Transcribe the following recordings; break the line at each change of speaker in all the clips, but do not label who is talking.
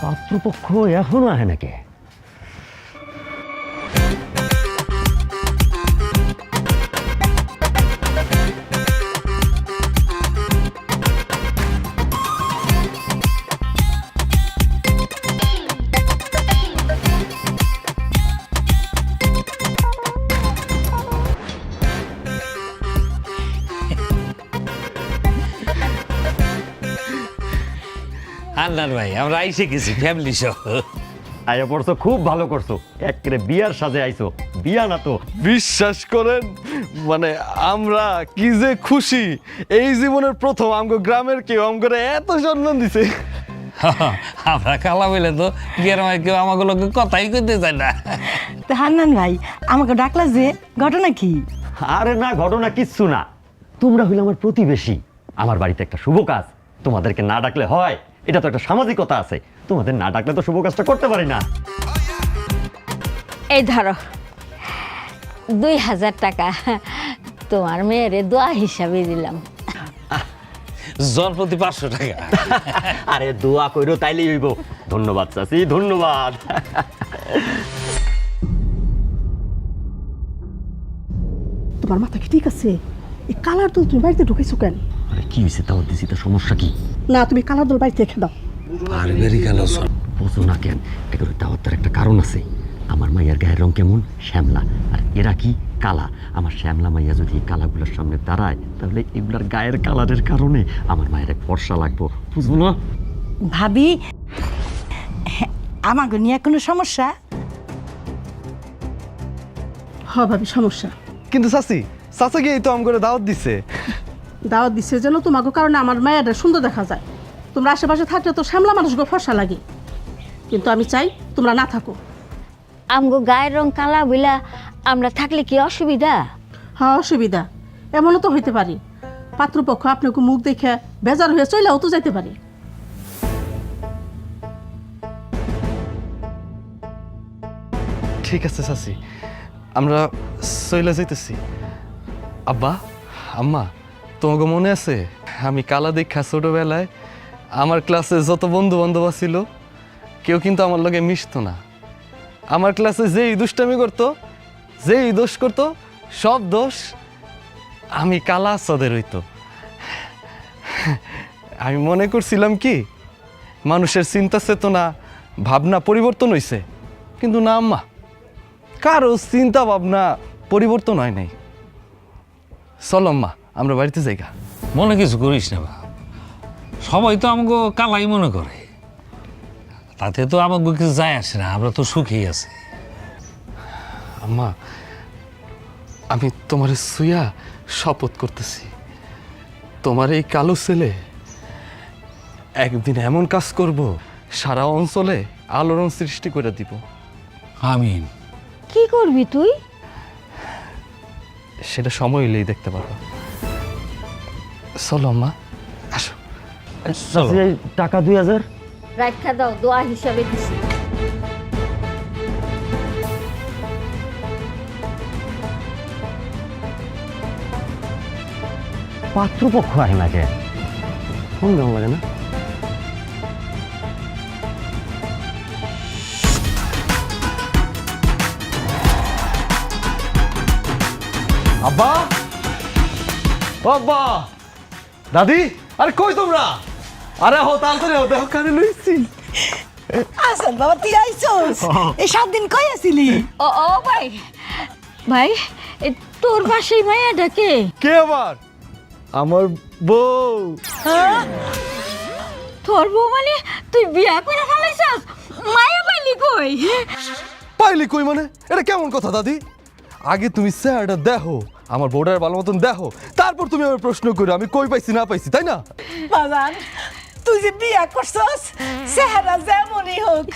পাত্রপক্ষ এখনো আহে নাকি?
আন্নার ভাই আমরা আইসে গেছি ফ্যামিলি সহ।
আয়া পড়ছো, খুব ভালো করছো। একেবারে বিয়ার সাজে আইছো। বিয়া না তো।
বিশ্বাস করেন, মানে আমরা কি যে খুশি। এই জীবনের প্রথম আমগো গ্রামের কেউ আমগরে এত সম্মান দিছে।
আমরা কালা বলে তো গ্রামের কেউ আমাগুলোকে কথাই কইতে চায় না।
তো হান্নান ভাই আমাকে ডাকলা যে, ঘটনা কি?
আরে না, ঘটনা কিচ্ছু না। তোমরা হইলে আমার প্রতিবেশী। আমার বাড়িতে একটা শুভ কাজ, তোমাদেরকে না ডাকলে হয়? এটা তো একটা সামাজিকতা আছে। তোমাদের না ডাকলে তো শুভ কাজটা করতে পারি না।
এই ধরো 2000 টাকা তোমার মেয়েরে দোয়া হিসাবে দিলাম।
জন প্রতি 500 টাকা।
আরে দোয়া কইরো তাইলেই হইব। ধন্যবাদ চাচি, ধন্যবাদ।
তোমার মাথা কি ঠিক আছে? এই কালার দল তুমি বাড়িতে ঢুকাইছো কেন?
আরে কি হয়েছে তাও দিছি, তা সমস্যা কি?
না, তুমি কালার দল বাড়িতে রেখে দাও।
পারিবারিক আলোচনা
বুঝো না কেন? এগুলো দাওয়াতের একটা কারণ আছে। আমার মাইয়ার গায়ের রং কেমন? শ্যামলা। আর এরা কি? কালা। আমার শ্যামলা মাইয়া যদি এই কালাগুলোর সামনে দাঁড়ায়, তাহলে এগুলার গায়ের কালারের কারণে আমার মায়ের এক ফর্সা লাগবো। বুঝবো না?
ভাবি, আমাকে নিয়ে কোনো সমস্যা?
ভাবি সমস্যা।
কিন্তু চাচি, চাচা গিয়ে তো আমগরে দাওয়াত দিছে।
দাওয়াত দিচ্ছে যেন তোমাকে কারণে আমার মায়েরা সুন্দর দেখা যায়। তোমরা আশেপাশে থাকলে তো শ্যামলা মানুষকে ফর্সা লাগে, কিন্তু আমি চাই তোমরা না থাকো।
আমগো গায়ের রং কালা বইলা আমরা থাকলে কি অসুবিধা?
হ্যাঁ, অসুবিধা এমনও তো হইতে পারি। পাত্রপক্ষ আপনাকে মুখ দেখে বেজার হয়ে চলেও তো যাইতে পারি।
ঠিক আছে চাচি, আমরা চইলা যাইতেছি। আব্বা, আম্মা, তোমাকে মনে আছে আমি কালা দেখা ছোটবেলায় আমার ক্লাসে যত বন্ধু বান্ধব ছিল কেউ কিন্তু আমার লগে মিশতো না। আমার ক্লাসে যেই দুষ্টামি করতো, যেই দোষ করতো, সব দোষ আমি কালা সদের হইতো। আমি মনে করছিলাম কি মানুষের চিন্তা চেতনা ভাবনা পরিবর্তন হইছে, কিন্তু না আম্মা, কারো চিন্তা ভাবনা পরিবর্তন হয় নাই। চলো আম্মা, আমরা বাড়িতে যাইগা।
মনে কিছু করিস না বাপ, সবাই তো আমাকে কালাই মনে করে, তাতে তো আমাকে কিছু যায় আসে না। আমরা তো সুখেই আছি।
আম্মা, আমি তোমার সুইয়া শপথ করতেছি, তোমার এই কালো ছেলে একদিন এমন কাজ করব সারা অঞ্চলে আলোড়ন সৃষ্টি করে দিব।
আমিন।
কি করবি তুই?
সেটা সময় এলেই দেখতে পারবো। চলো আম্মা, আসো।
চাচি, এই টাকা 2000
রাখা দাও, দোয়া হিসাবে দিছি।
পাত্রপক্ষ আহে না কেন? ফোন কেমন লাগে না?
আব্বা, ও আব্বা, দাদি, আরে কই তোমরা? আরে হো তাড়াতাড়ি হো, দেখো কারে লইছি।
আসান বাবা, তুই আইছস? এই 7 দিন কই আছিলি?
ও ও ভাই, ভাই এ তোর পাশেই মায়াটা কে?
কে আবার? আমার বউ।
তোর বউ মানে তুই বিয়া করে ফেলাইছস? মায়া পাইলি কই?
পাইলি কই মানে? এটা কেমন কথা দাদি? আগে তুমি স্যারটা দেখো, আমার বউটার ভালো মতন দেখো, তারপর তুমি আমার প্রশ্ন করো আমি কই পাইছি না পাইছি, তাই না?
বাজান, তুই যে বিয়া করছস, চেহারা যেমনই হোক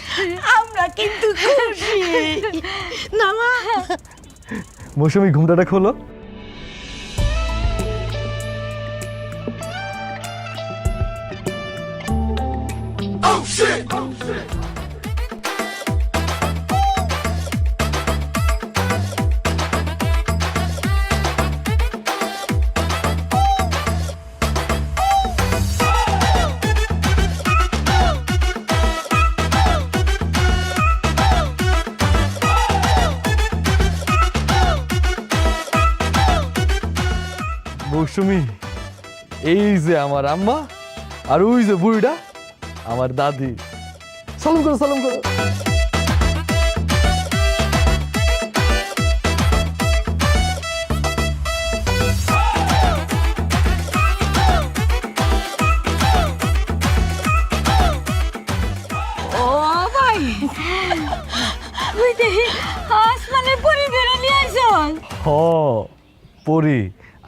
আমরা কিন্তু খুশি। না মা,
মৌসুমি ঘুমটাটা খোলো। মৌসুমি, এই যে আমার আম্মা আর ওই যে বুড়িটা আমার দাদি। সালাম করো, সালাম করো।
ও ভাই তুই দেখি আসমানের পরি বেরো নিয়ে আইছস।
হ পরি,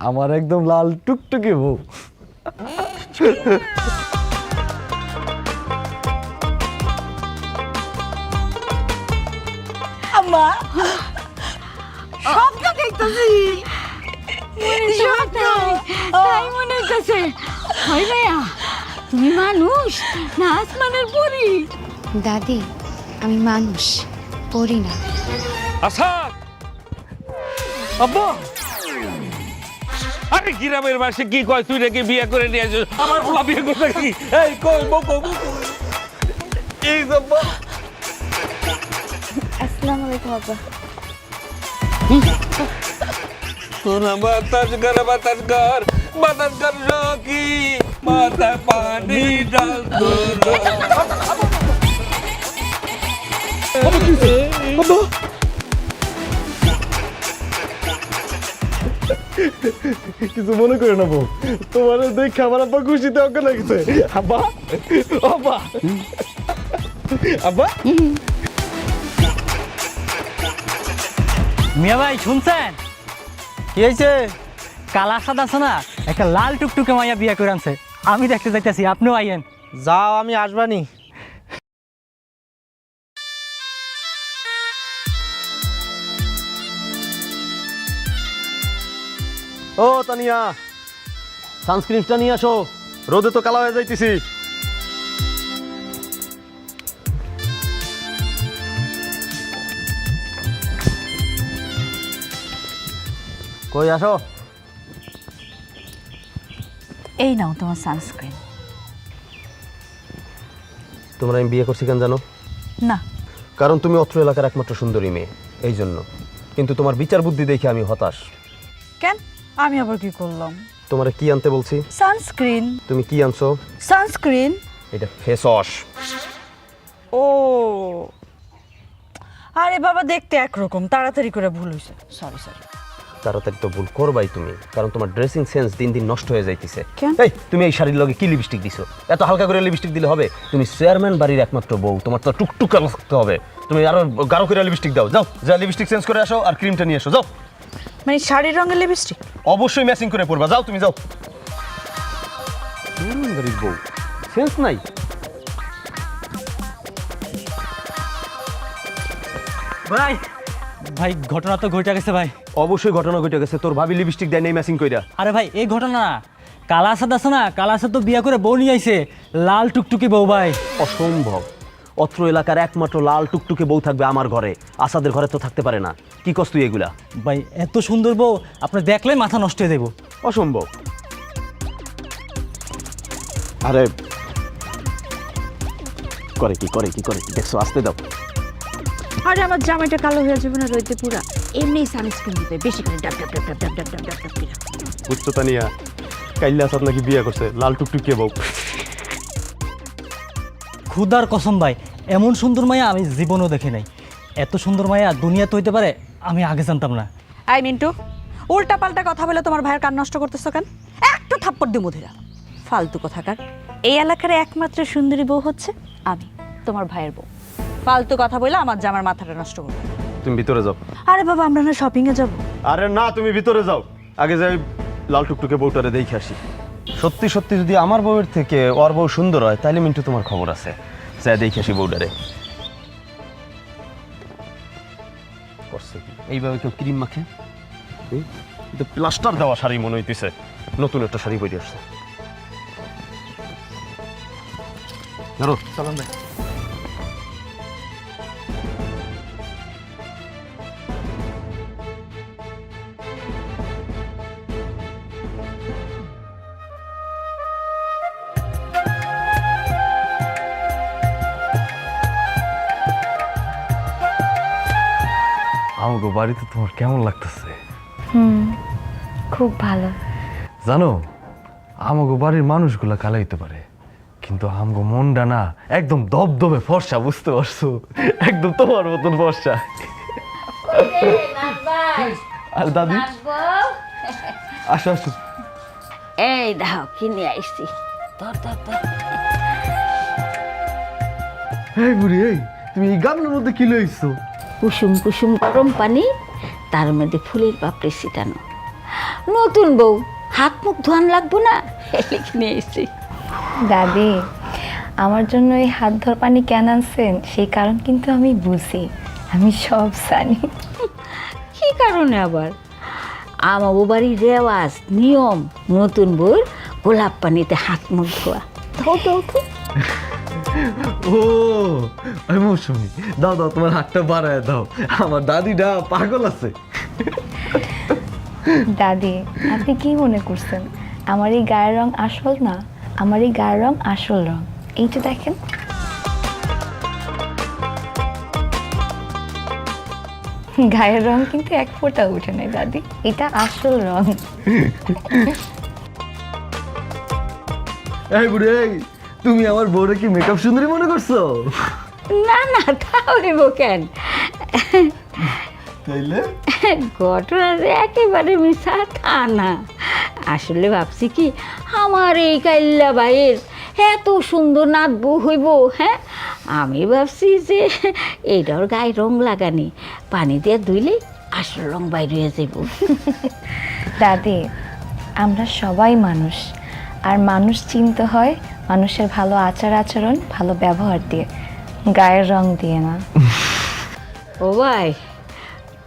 আমার একদম লাল টুকটুকে বউ।
আম্মা স্বপ্ন দেখতেছি।
তাই মনে হচ্ছে। হয় ভাইয়া তুমি মানুষ না আসমানের পরি?
দাদি, আমি মানুষ, পড়ি না।
আসাদ,
আব্বা,
আরে গ্রামের মাসে কি কয় তুই নাকি বিয়ে করে নিয়ে আসিস? আমার পোলা বিয়ে করবে কি? এই কই বউ কই বউ কই?
এই যে আব্বা।
আসসালামু আলাইকুম আব্বা।
সোনা বাতাস কর রকি মাথা পানি ডাল তোর।
আব্বা, কিছু মনে করে না বউ, তোমার দেখে আমার আব্বা খুশিতে অজ্ঞান লাগছে। আব্বা, আব্বা, আব্বা।
মিয়া ভাই শুনছেন কি হয়েছে? কালা সাদ আছে না, একটা লাল টুকটুকে মাইয়া বিয়ে করে আনছে। আমি দেখতে যাইতেছি, আপনিও আইয়েন।
যাও, আমি আসবানি।
ও তানিয়া, সানস্ক্রিনটা নিয়ে আসো, রোদে তো কালা হয়ে যাইতেছি। কই আসো।
এই নাও তোমার সানস্ক্রিন।
তোমরা আমি বিয়ে করছি কেন জানো?
না
কারণ তুমি অত্র এলাকার একমাত্র সুন্দরী মেয়ে, এই জন্য। কিন্তু তোমার বিচার বুদ্ধি দেখে আমি হতাশ।
কেন? আমি আবার কি করলাম?
তোমারে কি আনতে বলছি?
সানস্ক্রিন।
তুমি কি আনছো?
সানস্ক্রিন?
এটা ফেস ওয়াশ।
ও আরে বাবা, দেখতে একরকম, তাড়াতাড়ি করে ভুল হয়েছে। Sorry sorry.
তাড়াতাড়ি তো ভুল করবাই তুমি, কারণ তোমার ড্রেসিং সেন্স দিন দিন নষ্ট হয়ে যাইতেছে।
কেন?
এই তুমি এই শাড়ির লগে কি লিপস্টিক দিছো? এত হালকা করে লিপস্টিক দিলে হবে? তুমি চেয়ারম্যান বাড়ির একমাত্র বউ, তোমার তো টুকটুক লাগতে হবে। তুমি আরো গাঢ় করে লিপস্টিক দাও, যাও যা লিপস্টিক চেঞ্জ করে আসো আর ক্রিমটা নিয়ে এসো, যাও।
মানে শাড়ির রঙের লিপস্টিক?
অবশ্যই ম্যাচিং করে পরবা, যাও তুমি যাও। চেয়ারম্যান বাড়ির বউ, সেন্স নাই।
ভাই ভাই ঘটনা তো ঘটে গেছে ভাই।
অবশ্যই ঘটনা ঘটে গেছে, তোর ভাবি লিপস্টিক দেয় নেই ম্যাচিং কইরা।
আরে ভাই এই ঘটনা না, কালা সাদ আছে না, কালা সাদ তো বিয়ে করে বউ নিয়ে আইছে, লাল টুকটুকি বউ ভাই।
অসম্ভব, অত্র এলাকার একমাত্র লাল টুকটুকে বউ থাকবে আমার ঘরে, আসাদের ঘরে তো থাকতে পারে না। কি কস তুই এগুলা?
ভাই এত সুন্দর বউ আপনি দেখলে মাথা নষ্ট হয়ে যাবো।
অসম্ভব। আরে করে কি করে কি করে দেখছো, আসতে দাও।
আরে আমার জামাইটা কালো হয়ে যাবে না রইতে পুরা? এমনি সানস্ক্রিন দিতে বেশি করে ডাব ডাব ডাব ডাব ডাব ডাব ডাব ডাব ডাব করে।
বুঝছো তানিয়া, কাইল্লা আসাদ নাকি বিয়ে করছে লাল টুকটুকে বউ।
খুদার কসম ভাই, এমন সুন্দর মায়া আমি জীবনেও দেখি নাই। এত সুন্দর মায়া দুনিয়াতে হইতে পারে আমি আগে জানতাম না।
আই মিন্টু, উল্টা পাল্টা কথা বলে তোমার ভাইয়ের কান নষ্ট করতেছো কেন? একটু থাপ্পড় দিমু ধীরা। ফালতু কথাকার। এই এলাকার একমাত্র সুন্দরী বউ হচ্ছে আমি, তোমার ভাইয়ের বউ। ফালতু কথা বলে আমার জামার মাথাটা নষ্ট করবে।
তুমি ভিতরে যাও।
আরে বাবা, আমরা না শপিং এ যাবো।
আরে না, তুমি ভিতরে যাও, আগে যাই লাল টুকটুকে বউটারে দেখে আসি। সত্যি সত্যি যদি আমার বউয়ের থেকে ওর বউ সুন্দর হয় তাহলে মিন্টু তোমার খবর আছে, যাই দেখে আসি বউটারে। করছে কি এইভাবে কেউ ক্রিম মাখে? কিন্তু প্লাস্টার দেওয়া শাড়ি মনে হইতেছে, নতুন একটা শাড়ি পরে আসছে। ধরো
চলুন ভাই।
আমাগো বাড়িতে তোমার কেমন লাগতেছে?
খুব ভালো।
জানো আমাগো বাড়ির মানুষগুলা কালাইতে পারে, কিন্তু আমগো মনটা না একদম দবদবে ফর্সা, বুঝতে পারছো? একদম তোমার মতন ফর্সা। আর দাদি আসো আসো।
এই দাও কিনে আইছি। ধর ধর ধর।
এই বুড়ি, এই তুমি এই গামলার মধ্যে কি লইছো?
কুসুম কুসুম গরম পানি, তার মধ্যে ফুলের পাপড়ি ছিটানো। নতুন বউ, হাত মুখ ধোয়ান লাগবো না, এলে কিনে আইছি।
দাদি, আমার জন্য এই হাত ধর পানি কেন আনছেন সেই কারণ কিন্তু আমি বুঝি, আমি সব জানি।
কি কারণে আবার? আমার বাড়ির রেওয়াজ নিয়ম, নতুন বউর গোলাপ পানিতে হাত মুখ ধোয়া। দাও দাও তো।
ও ওই মৌসুমি, দাও দাও, তোমার হাতটা বাড়ায় দাও, আমার দাদিটা পাগল আছে।
দাদি, আপনি কি মনে করছেন আমার এই গায়ের রং আসল না? আমার এই গায়ের রং আসল রং, এইটা দেখেন। গায়ের রং কিন্তু এক ফোঁটা উঠে নাই দাদি, এটা আসল রং।
এই বুড়ি, এই তুমি আমার বউরে কি মেকআপ সুন্দরী মনে করছো?
না না, তা হইব কেন?
তাইলে
ঘটনা যে একেবারে মিশা তা না। আসলে ভাবছি কি, আমার এই কাইল্লা ভাইয়ের এত সুন্দর নাত বউ হইব, হ্যাঁ আমি ভাবছি যে এইটার গায়ে রং লাগানি, পানি দিয়ে ধুইলে আসল রং বাইরে হয়ে যাইব।
দাদি, আমরা সবাই মানুষ, আর মানুষ চিনতে হয় মানুষের ভালো আচার আচরণ, ভালো ব্যবহার দিয়ে, গায়ের রং দিয়ে না।
ও ভাই,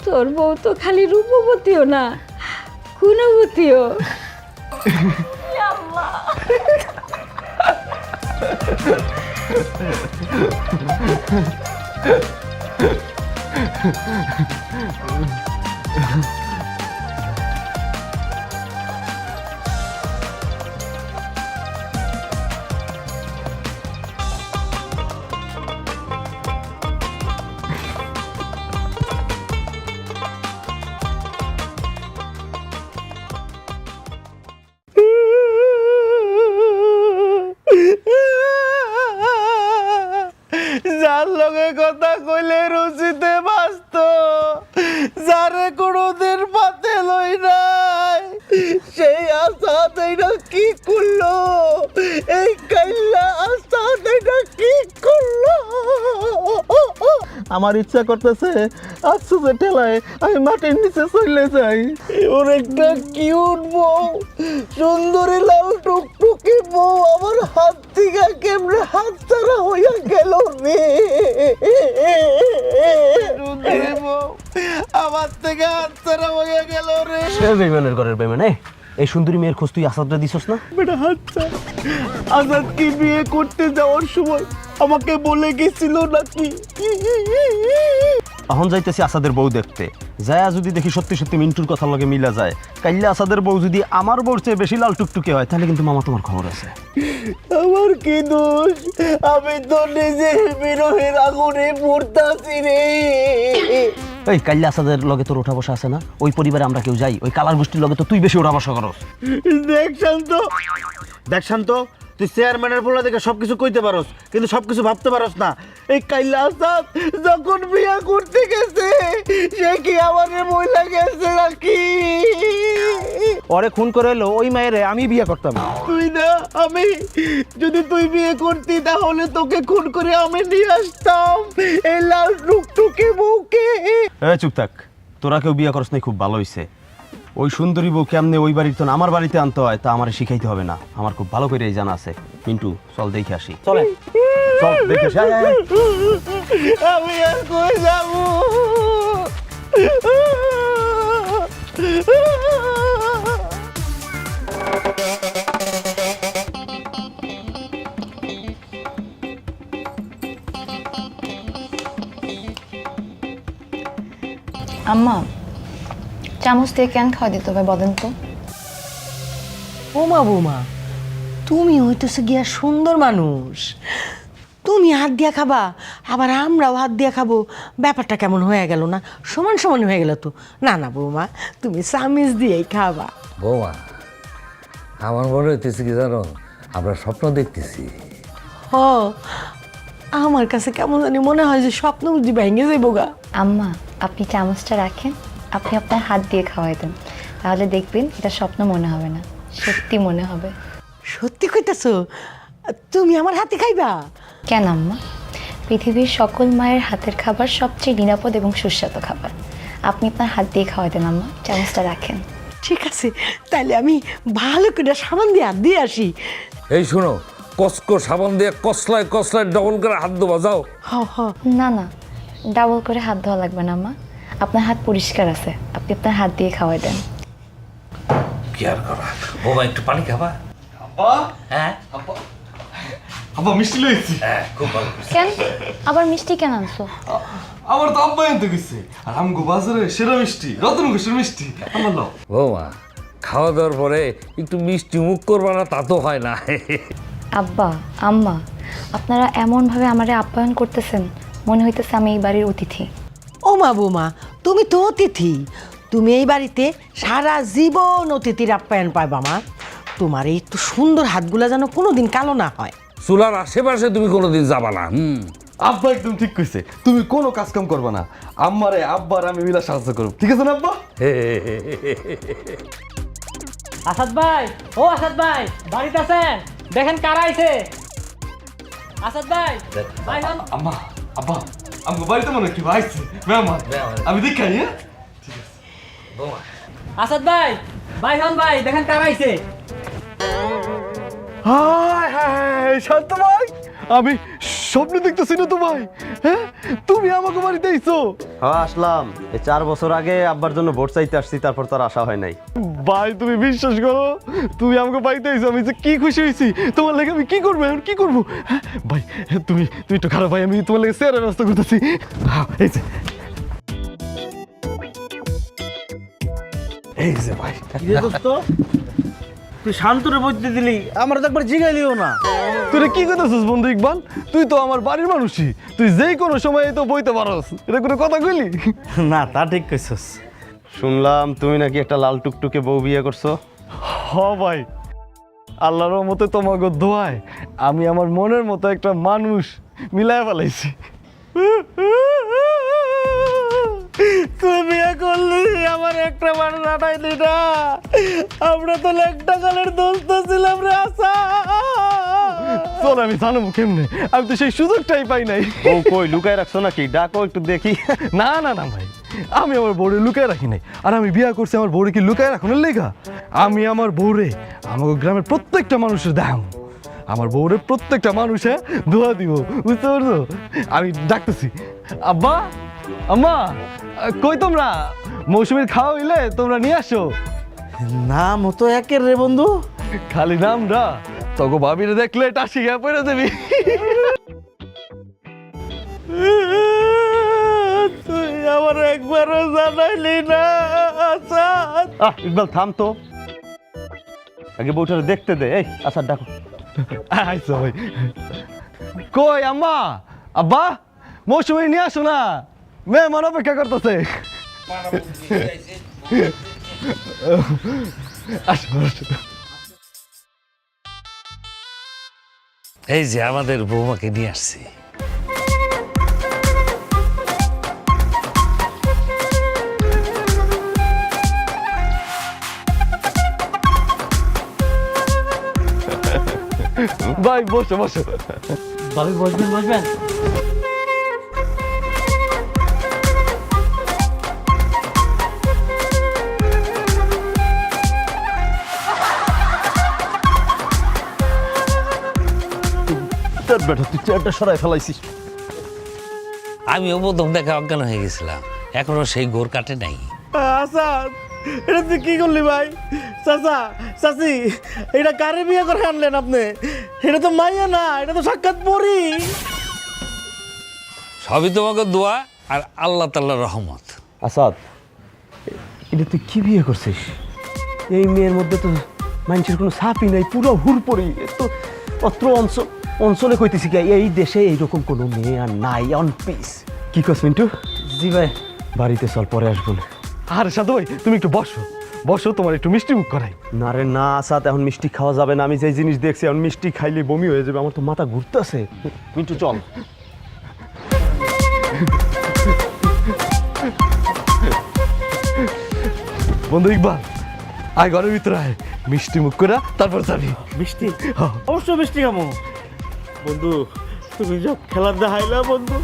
তোর বউ তো খালি রূপবতীও না, গুণবতীও।
যার লগে কথা কইলে রুচিতে বাঁচত, যারে কোনোদিন পাতে লই নাই, সেই আসাদ এইটা কি করলো? এই কাইল্লা আসাদ এইটা কি করলো? আমার ইচ্ছা করতেছে আফসোসের ঠেলায় আমি মাটির নিচে চলে যাই। ওর একটা কিউট বউ, সুন্দরী লাল টুকটুকি বউ আমার হাত থেকে কেমনে হাত ছাড়া হইয়া গেল রে। সুন্দরী বউ আমার থেকে হাত ছাড়া হইয়া গেল রে।
সে বেইমানের ঘরের বেইমান, এই সুন্দরী মেয়ের খোঁজ তুই আসাদটা দিছস না?
বেটা হাতটা আজাদকে বিয়ে করতে যাওয়ার সময় আমাকে বলে গেছিল নাকি?
এখন যাইতেছি আসাদের বউ দেখতে, যায়া যদি দেখি সত্যি সত্যি মিন্টুর কথার লগে মিলা যায়, কাইলে আসাদের বউ যদি আমার বউর চেয়ে বেশি লাল টুকটুকে হয়, তাহলে কিন্তু মামা তোমার খবর আছে।
আমার কি দোষ? আমি তো নিজের বিরহের আগুনে পড়তাছি রে।
এই কাইলে আসাদের লগে তোর ওঠা বসা আছে না? ওই পরিবারে আমরা কেউ যাই? ওই কালার গোষ্ঠীর লগে তো তুই বেশি ওঠা বসা করস।
দেখ শান্ত, তুই চেয়ারম্যানের বলে দেখে সবকিছু কইতে পারস, কিন্তু সবকিছু ভাবতে পারস না।
এই কাইলা আসাদ যখন বিয়ে করতে গেছে, সে কি আমাদের মহিলা গেছে নাকি?
ওরে খুন করে এলো ওই মায়েরে আমি বিয়ে করতাম।
তুই না আমি, যদি তুই বিয়ে করতি তাহলে তোকে খুন করে আমি নিয়ে আসতাম এই লাল টুকটুকে বউকে।
চুপ থাক, তোরা কেউ বিয়ে করস নাই, খুব ভালো হইছে। ওই সুন্দরী বউ কেমনে ওই বাড়ির তো আমার বাড়িতে আনতে হয় তা আমার শিখাইতে হবে না, আমার খুব ভালো করে জানা আছে। মিন্টু চল দেখে আসি।
চলে
চল দেখে আসি। আয়, আয়, আয়।
আমি আর কই যাবো?
আম্মা, চামচ দিয়ে কেন খাওয়া দিতে হবে বলেন তো?
বোমা বোমা, তুমি হইতেছে গিয়া সুন্দর মানুষ, তুমি হাত দিয়া খাবা, আবার আমরাও হাত দিয়া খাবো, ব্যাপারটা কেমন হয়ে গেল না? সমান সমান হয়ে গেল তো। না না বৌমা, তুমি চামিচ দিয়েই খাবা।
বৌমা, আমার মনে হইতেছে কি জানো, আমরা স্বপ্ন দেখতেছি।
হ আমার কাছে কেমন জানি মনে হয় যে স্বপ্ন বুঝি ভেঙে যাইব গা।
আম্মা, আপনি চামচটা রাখেন, আপনি আপনার হাত দিয়ে খাওয়াই দেন, তাহলে দেখবেন এটা স্বপ্ন মনে হবে না, সত্যি মনে হবে।
সত্যি কইতাছো? তুমি আমার হাতে খাইবা?
কেন আম্মা, পৃথিবীর সকল মায়ের হাতের খাবার সবচেয়ে নিরাপদ এবং সুস্বাদু খাবার। আপনি আপনার হাত দিয়ে খাওয়াই দেন আম্মা, চামচটা রাখেন।
ঠিক আছে, তাহলে আমি ভালো করে সাবান দিয়ে হাত দিয়ে আসি।
এই শোনো, কসকো সাবান দিয়ে কসলায় কসলায় ডবল করে হাত দেওয়া যাও।
হ হ
না না, ডাবল করে হাত ধোয়া লাগবে না আম্মা, আপনার হাত পরিষ্কার আছে, আপনি আপনার হাত দিয়ে খাওয়াই দেন।
কি আর করা, বৌমা একটু পানি খাবা?
আব্বা
হ্যাঁ
আব্বা মিষ্টি লইছি।
হ্যাঁ, খুব ভালো।
কেন আবার মিষ্টি কেন আনছো?
আমার তো আব্বা এনতে গেছে, আর আমগো বাজারে সেরা মিষ্টি রতন ঘোষের মিষ্টি আমার লও।
বৌমা, খাওয়া দাওয়ার পরে একটু মিষ্টি মুখ করবা না, তা তো হয় না।
আব্বা, আম্মা, আপনারা এমনভাবে আমারে আপ্যায়ন করতেছেন, মনে হইতেছে আমি এই বাড়ির অতিথি।
ও মা বৌমা, তুমি তো অতিথি, তুমি এই বাড়িতে সারা জীবন অতিথির আপ্যায়ন পাইবা মা। তোমার এই তো সুন্দর হাতগুলা যেন কোনোদিন কালো না হয়।
চুলার আশেপাশে তুমি কোনোদিন যাবা না।
আব্বা একদম ঠিক কইছে, তুমি কোনো কাজ কাম করবা না, আম্মারে আব্বার আমি মিলা সাহায্য করব, ঠিক আছে না আব্বা?
আসাদ ভাই, ও আসাদ ভাই, বাড়িতে আছেন? দেখেন কারা আইছে। আসাদ ভাই, ভাই হন।
আম্মা আব্বা আমগো বাড়িতে মনে কি ভাইছে মেহমান, আমি দেখাই। হ্যাঁ
আসাদ ভাই, ভাই হন ভাই, দেখেন কারা আইছে।
হাই হাই শান্ত ভাই, আমি স্বপ্ন দেখতেছি না তো ভাই? হ্যাঁ তুমি আমাকে বাড়িতে আইছো?
হ্যাঁ আসলাম, এই 4 বছর আগে আব্বার জন্য ভোট চাইতে আসছি, তারপর তো আর আসা হয় নাই।
ভাই তুমি বিশ্বাস করো, তুমি আমাকে বাড়িতে আইছো, আমি যে কি খুশি হয়েছি। তোমার লাগে আমি কি করবো, এখন কি করবো? হ্যাঁ, ভাই তুমি তুমি একটু খারাপ ভাই, আমি তোমার লাগে চেয়ারের ব্যবস্থা করতেছি। এই যে এই যে ভাই,
তুই শান্তরে বইতে দিলি, আমার তো একবার জিগাইলিও না।
তুই কি করতেছিস বন্ধু ইকবাল? তুই তো আমার বাড়ির মানুষই, তুই যেই কোনো সময় তো বইতে পারস, এটা কোনো কথা কইলি?
না তা ঠিক কইছস। শুনলাম তুমি নাকি একটা লাল টুকটুকে বউ বিয়ে করছো।
হ ভাই, আল্লাহর রহমতে তোমাকে দোয়ায় আমি আমার মনের মতো একটা মানুষ মিলাই ফেলাইছি।
তুই বিয়ে করলি, আমার একটা মানুষ আটাইলি না। আমরা তো লেকটা কালের দোস্ত ছিলাম রে। আসা
চল আমি জানাবো কেমনে, আমি তো সেই সুযোগটাই পাই নাই।
বউ কই লুকায় রাখছো নাকি? ডাকো একটু দেখি।
না না না ভাই, আমি আমার বউরে লুকায় রাখি নাই, আর আমি বিয়ে করছি আমার বউরে কি লুকায় রাখুনের লেখা? আমি আমার বউরে আমাকে গ্রামের প্রত্যেকটা মানুষের দেখাম, আমার বউরে প্রত্যেকটা মানুষে দোয়া দিব, বুঝতে পারছো? আমি ডাকতেছি, আব্বা আম্মা কই তোমরা? মৌসুমীর খাওয়া হইলে তোমরা নিয়ে আসো।
নাম হতো একের রে বন্ধু।
খালি নামরা, তখন ভাবিরে দেখলে টাসি গিয়া পড়ে দেবি।
তুই আমার একবারও জানাইলি না।
ইকবাল থাম তো, আগে বউটারে দেখতে দে। এই আচ্ছা ডাকো।
আইসো ভাই। কই আম্মা আব্বা, মৌসুমী নিয়ে আসো না, মেহমান অপেক্ষা করতেছে। আসো আসো।
এই যে আমাদের বৌমাকে নিয়ে আসছি।
ভাই বসো বসো।
ভাবি বসবেন বসবেন।
বেটা তুই চেয়ারটা সরাই ফেলাইছিস।
আমিও প্রথম দেখা অজ্ঞান হয়ে গেছিলাম, এখনো সেই গোর কাটে নাই।
আসাদ, এটা তুই কি করলি ভাই? চাচা চাচি, এটা কারে বিয়ে করে আনলেন আপনি? এটা তো মাইয়া না, এটা তো সাক্ষাৎ পরি।
সবই তোমাকে দোয়া আর আল্লাহ তাআলার রহমত।
আসাদ, এটা তুই কি বিয়ে করছিস? এই মেয়ের মধ্যে তো মানুষের কোনো সাপই নাই, পুরো হুড়পড়ি। তো অত্র অঞ্চলে কইতেছি কি এই দেশে এইরকম কোনো মেয়ে আর নাই, অন পিস। কি কস মিন্টু?
জি ভাই।
বাড়িতে চল, পরে আসবো না।
আরে সাধু ভাই তুমি একটু বসো বসো, তোমার একটু মিষ্টি মুখ করাই।
না রে না, আসাদ এখন মিষ্টি খাওয়া যাবে না। আমি যেই জিনিস দেখছি এখন মিষ্টি খাইলে বমি হয়ে যাবে, আমার তো মাথা ঘুরতেছে। মিন্টু চল।
বন্ধু ইকবাল, আয় ঘরের ভিতরে আয়, মিষ্টি মুখ করা তারপর যাবি।
মিষ্টি অবশ্যই মিষ্টি খামো। বন্ধু তুমি সব খেলার দেখাইলা বন্ধু।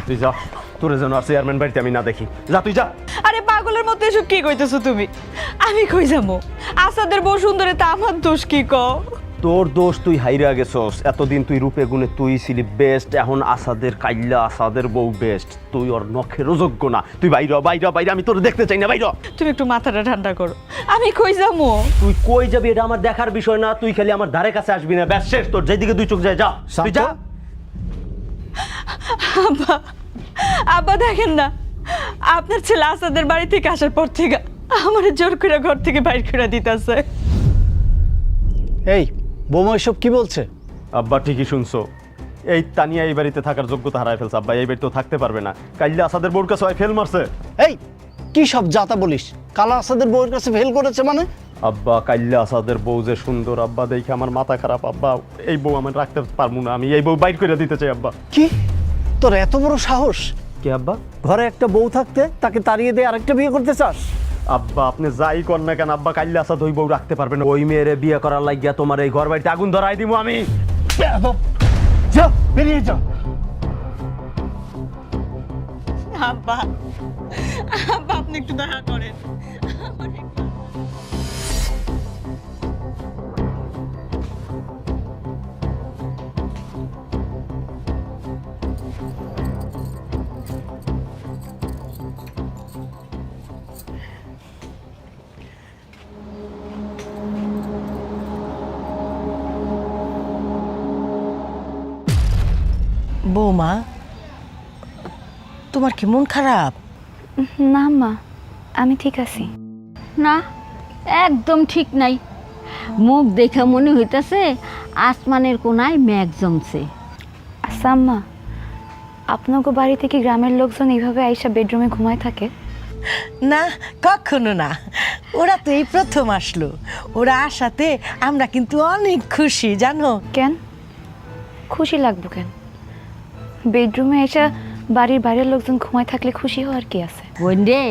তুই যা, তোরে যেন আর চেয়ারম্যান বাড়িতে আমি না দেখি। যা তুই যা।
আরে পাগলের মতো এসব কি কইতেছো তুমি? আমি কই যাবো? আসাদের বউ সুন্দরে তা আমার দোষ কি কও?
তোর দোষ, তুই হাইরা গেছস। এতদিন তুই রূপে গুণে তুই ছিলি বেস্ট, এখন আসাদের কাইল্লা আসাদের বউ বেস্ট। তুই ওর নখের যোগ্য না। তুই বাইরে বাইরে বাইরে, আমি তোর দেখতে চাই না, বাইরে।
তুমি একটু মাথাটা ঠান্ডা করো। আমি কই যাবো?
তুই কই যাবি এটা আমার দেখার বিষয় না। তুই খালি আমার ধারে কাছে আসবি না, ব্যাস শেষ। তোর যেদিকে দুই চোখ যায় যা, তুই যা।
আব্বা, আব্বা দেখেন না, আপনার ছেলে আসাদের বাড়ি থেকে আসার পর থেকে আমার জোর করে ঘর থেকে বাইর করে দিতেছে।
এই বৌমা এসব কি বলছে?
আব্বা ঠিকই শুনছো, এই তানিয়া এই বাড়িতে থাকার যোগ্যতা হারায় ফেলছে। আব্বা এই বাড়িতেও থাকতে পারবে না। কাইল্লা আসাদের বউর কাছে ফেল মারছে।
এই কি সব যাতা বলিস? কালা আসাদের বউয়ের কাছে ফেল করেছে মানে?
আব্বা কাইল্লা আসাদের বউ যে সুন্দর, আব্বা দেখে আমার মাথা খারাপ। আব্বা এই বউ আমি রাখতে পারবো না, আমি এই বউ বাইর করে দিতে চাই। আব্বা
কি তোর এত বড় সাহস?
কি আব্বা?
ঘরে একটা বউ থাকতে তাকে তাড়িয়ে দিয়ে আরেকটা বিয়ে করতে চাস?
আব্বা আপনি যাই কর না কেন, আব্বা কাইল্লা আসাদ ওই বউ রাখতে পারবেন না। ওই মেয়েরে বিয়ে করার লাগিয়া তোমার এই ঘর বাড়িতে আগুন ধরাই দিব আমি।
যা বেরিয়ে যা।
আব্বা, আব্বা আপনি একটু দয়া করেন।
বৌমা, তোমার কি মন খারাপ?
না মা, আমি ঠিক আছি।
না, একদম ঠিক নাই। মুখ দেখে মনে হইতাছে আসমানের কোনায় মেঘ জমছে।
আচ্ছা আম্মা, আপনাকে বাড়ি থেকে গ্রামের লোকজন এইভাবে আইসা বেডরুমে ঘুমায় থাকে?
না, কখনো না। ওরা তো এই প্রথম আসলো। ওরা আসাতে আমরা কিন্তু অনেক খুশি, জানো?
কেন খুশি লাগবো কেন? বেডরুমে এসে বাড়ির বাইরের লোকজন ঘুমায় থাকলে খুশি হওয়ার কি আছে?
বন্ডে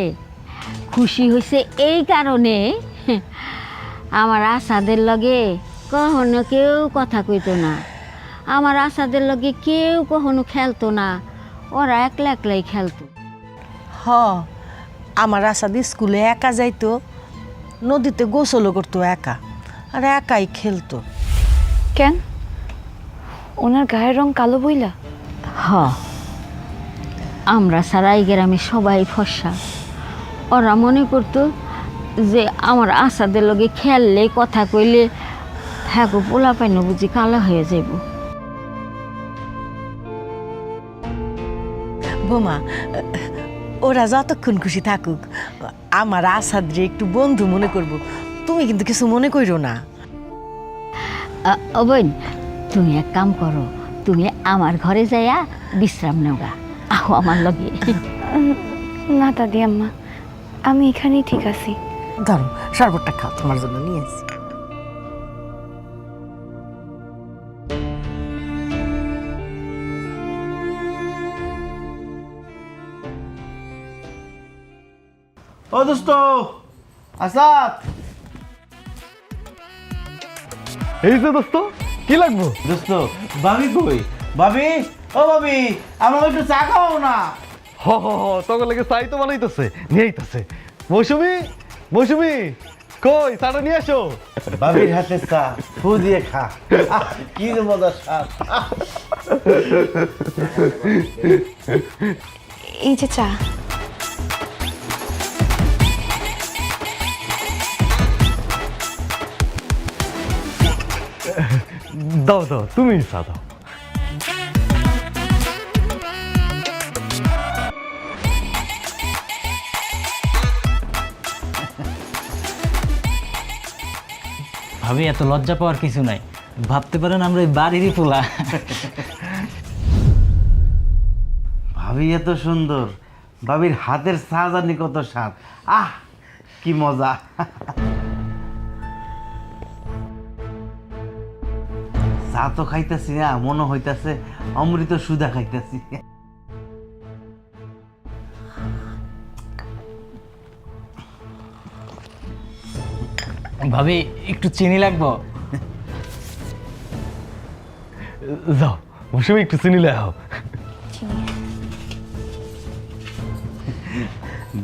খুশি হয়েছে এই কারণে, আমার আসাদের লগে কখনো কেউ কথা কইতো না, আমার আসাদের লগে কেউ কখনো খেলতো না, ওরা একলা একলাই খেলতো।
হ, আমার আসাদি স্কুলে একা যাইতো, নদীতে গোসলও করতো একা, আর একাই খেলতো।
কেন ওনার গায়ের রং কালো বইলা?
হ, আমরা সারা এই গ্রামে সবাই ফর্সা। ওরা মনে করতো যে আমার আসাদের লগে খেললে কথা কইলে হ্যাঁ গো পোলা পাইন বুঝি কালো হয়ে যাইব।
বোমা, ওরা যতক্ষণ খুশি থাকুক, আমার আসাদরে একটু বন্ধু মনে করব। তুমি কিন্তু কিছু মনে কইরো না।
ও বোন, তুমি এক কাম করো, তুমি আমার ঘরে যাইয়া বিশ্রাম নেওগা, আহো আমার লগে।
না দাদি আম্মা, আমি এখানেই ঠিক আছি।
ধরো শরবতটা খাও, তোমার জন্য নিয়ে আসি।
ও দোস্ত আসাদ,
এই যে দোস্ত, কি লাগবো?
দোস্ত ভাবি কই? ভাবি, ও ভাবি, আমাকে একটু চা খাও না?
হ হ হ, তখন লাগে চাই তো বানাইতেছে, নিয়ে আইতেছে। মৌসুমি, মৌসুমি কই, চাটা নিয়ে আসো।
ভাবির হাতে চা ফু দিয়ে খা, কি যে মজার স্বাদ।
এই যে চা।
দাও দাও, তুমি চা দাও।
ভাবি এত লজ্জা পাওয়ার কিছু নাই, ভাবতে পারেন আমরা এই বাড়িরই পোলা।
ভাবি এত সুন্দর, ভাবির হাতের চা জানি কত স্বাদ, আহ কি মজা। চা তো খাইতেছি না, মনে হইতাছে অমৃত সুধা খাইতেছি।
ভাবি একটু চিনি লাগবো?
যাও মৌসুমি একটু চিনি লে আও।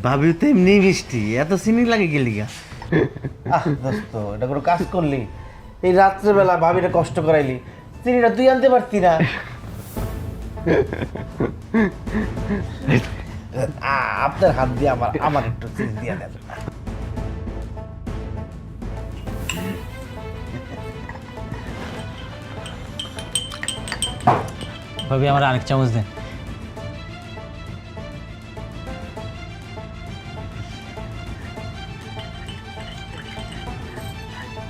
ভাবি তো এমনি মিষ্টি, এত চিনি লাগে গেলি গা? আহ দোস্ত, এটা কোনো কাজ করলি? এই রাত্রেবেলা ভাবিটা কষ্ট করাইলি, চিনিটা তুই আনতে পারতি না? আপনার হাত দিয়ে আমার একটু চিনি দিয়ে দেন।
ভাবি আমার আরেক চামচ দেন।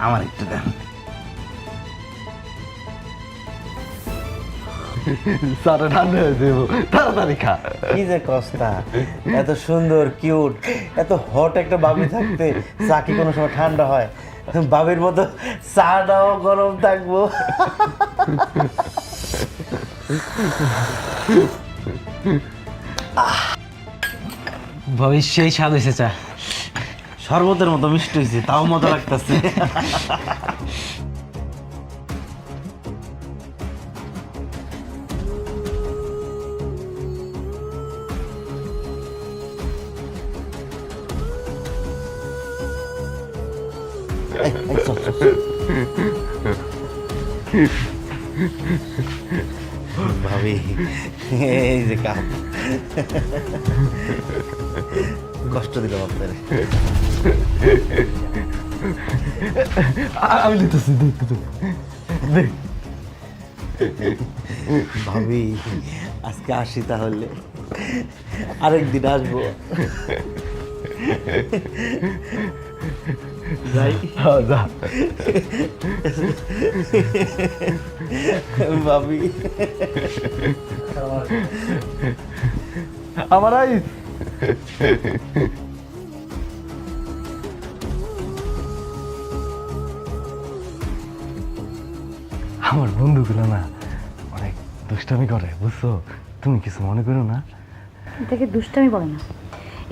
আমার একটু দেন।
স্যার ঠান্ডা হয়ে যাবো, তাড়াতাড়ি খা।
কি যে কস্তা, এত সুন্দর কিউট এত হট একটা বাবি থাকতে চা কি কোনো সময় ঠান্ডা হয়? বাবির মতো চাটাও গরম থাকবো।
ভাবি সেই স্বাদ হয়েছে চা।
শরবতের মতো মিষ্টি হয়েছে, তাও মজা লাগতেছে। ভাবি এই যে কাপ, কষ্ট দিলাম আপনার।
আমি নিতেছি, দেখ
ভাবি আজকে আসি, তাহলে আরেকদিন আসবো। যাই
যা
ভাবি।
আমার আইস। আমার বন্ধুগুলো না অনেক দুষ্টামি করে, বুঝছো? তুমি কিছু মনে করো না।
এটাকে দুষ্টামি বলে না,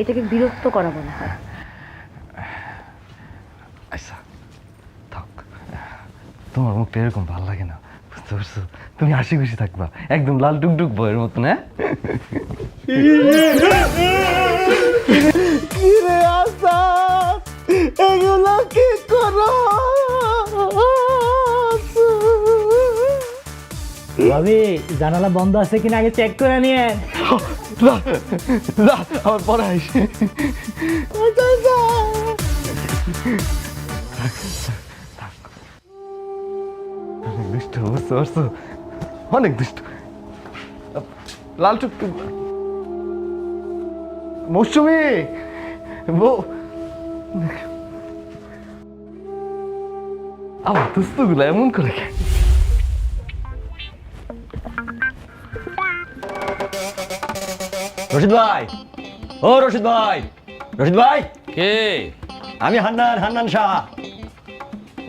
এটাকে বিরক্ত করা বলা হয়।
আচ্ছা থাক, তোমার মুখটা এরকম ভালো লাগে না, বুঝতে পারছো? তুমি হাসি খুশি থাকবা, একদম লাল টুকটুক বইয়ের মতন। হ্যাঁ
কি রে আসাদ, এগুলো কি করো?
ভাবি জানালা বন্ধ আছে কিনা আগে চেক করে নিয়ে।
আমার পরে আইস। দুষ্ট, বুঝতে পারছো? অনেক দুষ্ট, লাল টুকটুক। মৌসুমি আমার দুস্তগুলো এমন করে কেন?
রশিদ ভাই, ও রশিদ ভাই, রশিদ ভাই।
কে?
আমি হান্নান শাহ।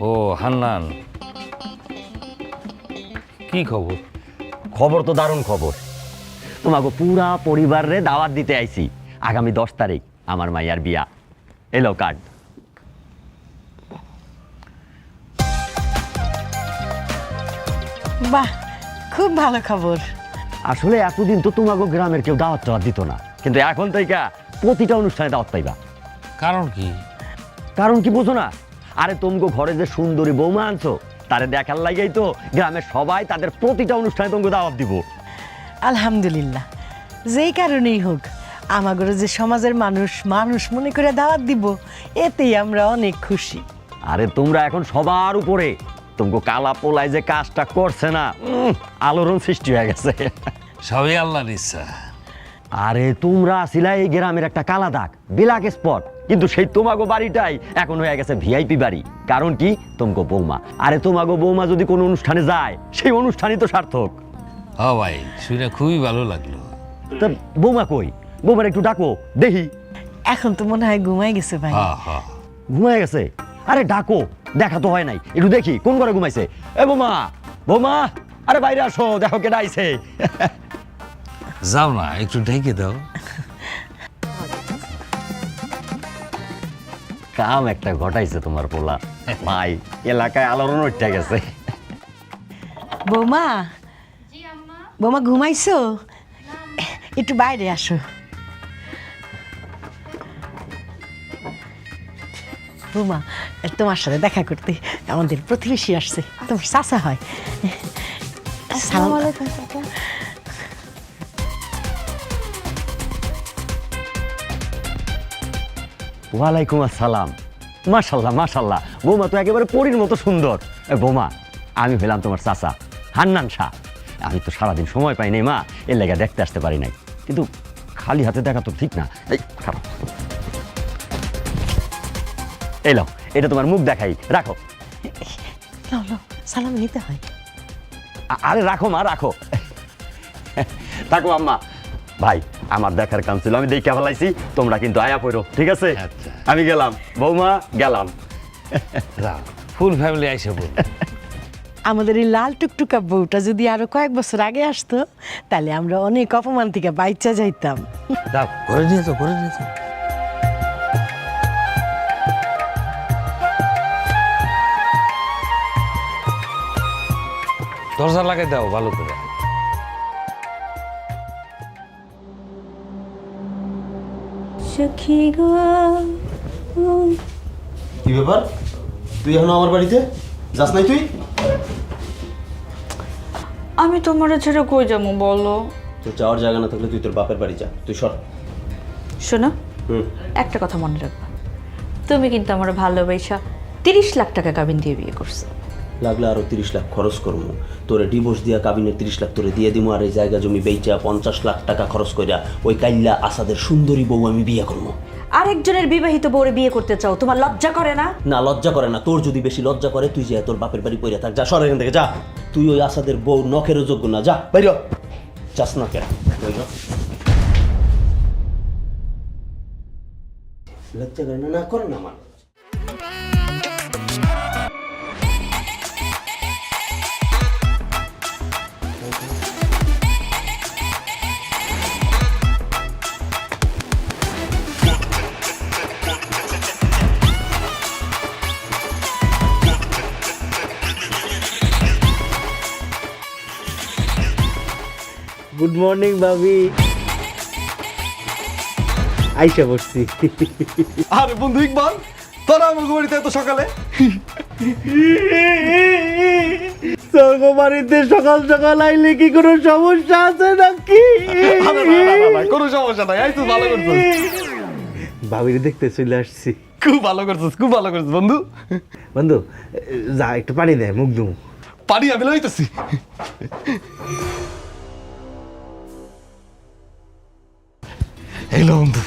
ও হান্নান, কি খবর?
খবর তো দারুণ খবর। তোমাকে পুরা পরিবারে দাওয়াত দিতে আইছি। আগামী 10 তারিখ আমার মাইয়ার বিয়া। এলো কার্ড।
বাহ, খুব ভালো খবর।
আসলে এতদিন তো তোমাকে গ্রামের কেউ দাওয়াত টাওয়াত দিত না, কিন্তু এখন থেকে প্রতিটা অনুষ্ঠানে দাওয়াত পাইবা।
কারণ কি?
কারণ কি বোঝো না? আরে তোমাকে ঘরে যে সুন্দরী বৌমা আনছো, তারে দেখার লাগাই তো গ্রামের সবাই তাদের প্রতিটা অনুষ্ঠানে তোমাকে দাওয়াত দিব।
আলহামদুলিল্লাহ, যেই কারণেই হোক আমাগর যে সমাজের মানুষ মানুষ মনে করে দাওয়াত দিব, এতেই আমরা অনেক খুশি।
আরে তোমরা এখন সবার উপরে। তোমাকে কালা পোলায় যে কাজটা করছে না, আলোড়ন সৃষ্টি হয়ে গেছে।
সবই আল্লাহর ইচ্ছা।
আরে তোমরা আসিলা এই গ্রামের একটা কালা দাগ বিলাক স্পট, কিন্তু সেই তোমাগো বাড়িটাই এখন হয়ে গেছে ভিআইপি বাড়ি। কারণ কি? তোমাগো বৌমা। আরে তোমাগো বৌমা যদি কোনো অনুষ্ঠানে যায়, সেই অনুষ্ঠানই তো সার্থক।
হ্যাঁ ভাই, শুনে খুবই ভালো লাগলো।
তা বৌমা কই? বৌমার একটু ডাকো দেখি।
এখন তো মনে হয় ঘুমাই গেছে ভাই।
হ্যাঁ হ্যাঁ,
ঘুমায় গেছে? আরে ডাকো, দেখা তো হয় নাই, একটু দেখি কোন ঘরে ঘুমাইছে। এ বৌমা, বৌমা, আরে বাইরে আসো, দেখো কে ডাইছে।
যাও না, একটু ঢেকে দাও।
কাম একটা ঘটাইছে তোমার পোলা ভাই, এলাকায় আলোড়ন উঠে গেছে।
বৌমা, বৌমা ঘুমাইছো? একটু বাইরে আসো। বৌমা, তোমার সাথে দেখা করতে আমাদের প্রতিবেশী আসছে, তোমার চাচা হয়। সালাম আলাইকুম।
ওয়ালাইকুম আসসালাম। মাশাল্লাহ মাশাল্লাহ, বৌমা তো একেবারে পরীর মতো সুন্দর। এ বৌমা, আমি হইলাম তোমার চাচা হান্নান শাহ। আমি তো সারাদিন সময় পাই নাই মা, এর লেগে দেখতে আসতে পারি নাই, কিন্তু খালি হাতে দেখা তো ঠিক না। এই খারাপ, এই লাও, এটা তোমার মুখ দেখাই, রাখো।
নাও, নাও, সালাম নিতে হয়।
আরে রাখো মা, রাখো। থাকো আম্মা। ভাই, আমার দেখার কাম ছিল, আমি দেখে ফেলাইছি, তোমরা কিন্তু আয়া পড়ো, ঠিক আছে?
আচ্ছা।
আমি গেলাম, বৌমা গেলাম।
যাও, ফুল ফ্যামিলি আইসে বল।
আমাদের এই লাল টুকটুকা বউটা যদি আরো কয়েক বছর আগে আসতো, তাহলে আমরা অনেক অপমান থেকে বাইচা যাইতাম।
যাও, করে নিয়ে যাও, করে নিয়ে যাও। দরজা লাগাই দাও ভালো করে।
সখী গো,
কি ব্যাপার? তুই এখন আমার বাড়িতে যাস নাই? তুই
আমি তোমার ছেড়ে কই যাবো বলো?
তোর যাওয়ার জায়গা না থাকলে তুই তোর বাপের বাড়ি যা, তুই সর।
শোনো,
হুম,
একটা কথা মনে রাখবা, তুমি কিন্তু আমার ভালোবাসা 30 লাখ টাকা কাবিন দিয়ে বিয়ে করছো।
লাগলে আরো 30 লাখ খরচ করবো, তোরে ডিভোর্স দিয়া কাবিনের 30 লাখ তোরে দিয়ে দিবো, আর এই জায়গা জমি বেচা 50 লাখ টাকা খরচ কইরা ওই কাইল্লা আসাদের সুন্দরী বউ আমি বিয়ে করবো।
আরেকজনের বিবাহিত বউরে বিয়ে করতে চাও, তোমার লজ্জা করে না?
না, লজ্জা করে না। তোর যদি বেশি লজ্জা করে, তুই যে তোর বাপের বাড়ি পইরা থাক, যা, সর এখান থেকে, যা। তুই ওই আসাদের বউ নখেরও যোগ্য না, যা বাইর হ। যাস না কেন? বাইর হ। লজ্জা করে না? না করে না আমার।
গুড মর্নিং ভাবি, আইসা বসছি।
আরে বন্ধু ইকবাল, তোরা আমার বাড়িতে এত সকালে?
তোর বাড়িতে সকাল সকাল আইলে কি কোনো সমস্যা আছে নাকি?
আরে না, না, না, না, কোনো সমস্যা নাই, আইসো, ভালো করছিস।
ভাবির দেখতে চলে আসছি।
খুব ভালো করছিস, খুব ভালো করছিস বন্ধু।
বন্ধু, যা একটু পানি দে, মুখ ধুমু।
পানি আমি লইতেছি। এলো বন্ধু।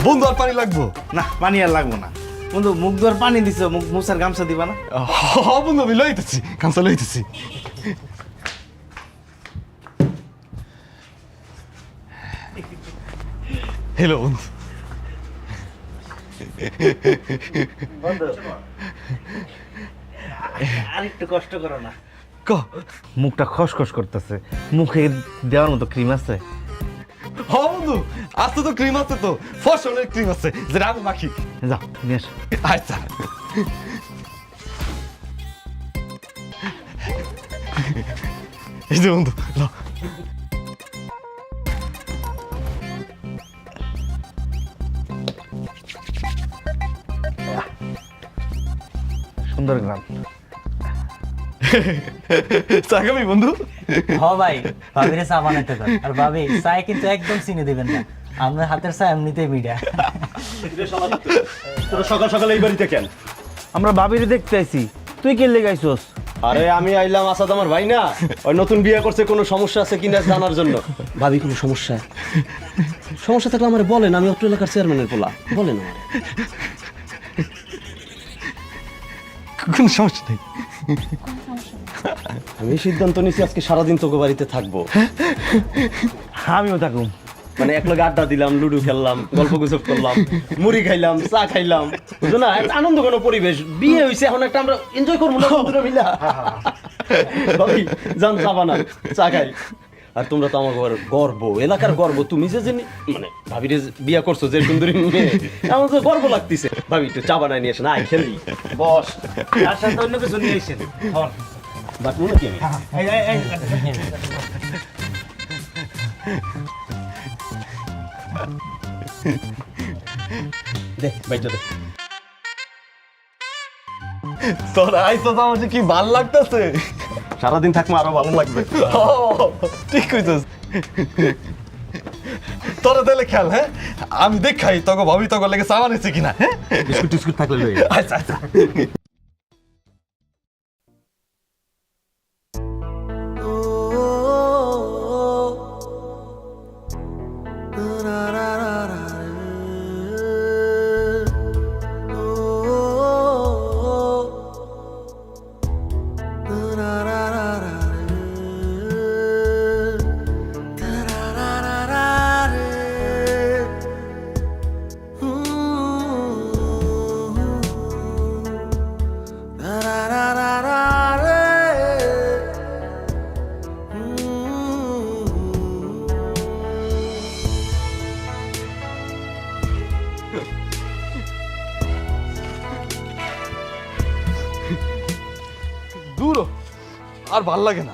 বন্ধু আর পানি লাগবো?
না, পানি আর লাগবো না। বন্ধু, মুখ ধোয়ার পানি দিছ, মুখ মুছার গামছা দিবা না?
বন্ধু আমি লইতেছি, গামছা লইতেছি। হ্যালো বন্ধু।
আর একটু কষ্ট করো না।
ক
মুখটা খসখস করতেছে, মুখে দেওয়ার মতো ক্রিম আছে?
হ বন্ধু, আজকে তো ক্রিম আছে, তো ফসলের ক্রিম আছে, যেটা আমি মাখি।
যাও নিয়ে আসো।
আচ্ছা। এই যে বন্ধু, ল।
সুন্দর গ্রাম।
চা খাবি বন্ধু?
হ ভাই, ভাবিরে চা বানাইতে দাও। আর ভাবি চায় কিন্তু একদম চিনি দিবেন না, আপনার হাতের চা এমনিতেই মিডিয়া।
তোরা সকাল সকাল এই বাড়িতে কেন?
আমরা ভাবিরে দেখতে আইছি, তুই কে লেগে আইছস?
আরে আমি আইলাম আসাদ আমার ভাই না, ওই নতুন বিয়ে করছে, কোনো সমস্যা আছে কিনা জানার জন্য। ভাবি কোনো সমস্যা? সমস্যা থাকলে আমার বলেন, আমি অত্র এলাকার চেয়ারম্যানের পোলা, বলেন আমার।
কোনো সমস্যা নেই।
আমি সিদ্ধান্ত নিয়েছি আজকে সারাদিন তোকে বাড়িতে থাকবো।
আমিও থাকুম।
মানে এক লগে আড্ডা দিলাম, লুডু খেললাম, গল্প গুজব করলাম, মুড়ি খাইলাম, চা খাইলাম, বুঝো না? একটা আনন্দ কোনো পরিবেশ। বিয়ে হয়েছে, এখন একটা আমরা এনজয় করবো না বন্ধুরা মিলা। ভাবি যান চা বানান, চা খাই। আর তোমরা তো আমার গর্ব, এলাকার গর্ব। তুমি যে মানে ভাবিরে বিয়ে করছো, যে সুন্দরী মেয়ে, আমার তো গর্ব লাগতেছে। ভাবি একটু চা বানাই নিয়ে আসেন, আয় খেলি।
বস, তার সাথে অন্য কিছু নিয়ে এসেছেন।
বাট মনে কি আমি দে বাইটা দে।
তোর আইসো তো আমার যে কি ভাল লাগতেছে।
সারাদিন থাকবো আরো ভালো লাগবে।
ঠিক কইছস। তোরা তাহলে খেল, হ্যাঁ? আমি দেখাই তোকে ভাবি তোকে লেগে চা বানাইছে কিনা। হ্যাঁ,
বিস্কুট টিস্কুট থাকলে লই।
আচ্ছা আচ্ছা। দূর হ, আর ভাল লাগে না।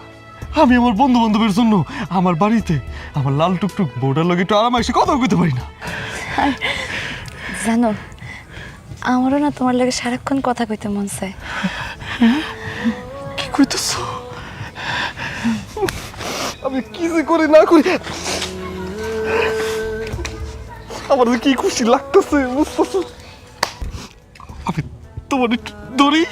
আমি আমার বন্ধু বান্ধবের জন্য আমার বাড়িতে আমার লাল টুকটুক বোর্ডার লগে একটু আরাম এসে কথা কইতে পারি না।
জানো, আমারও না তোমার লাগে সারাক্ষণ কথা কইতে মন চায়।
কি কইতেছ? আমি কি যে করি না করি, আমার যে কি খুশি লাগতেছে, বুঝতেছ? আমি তোমার একটু ধরি।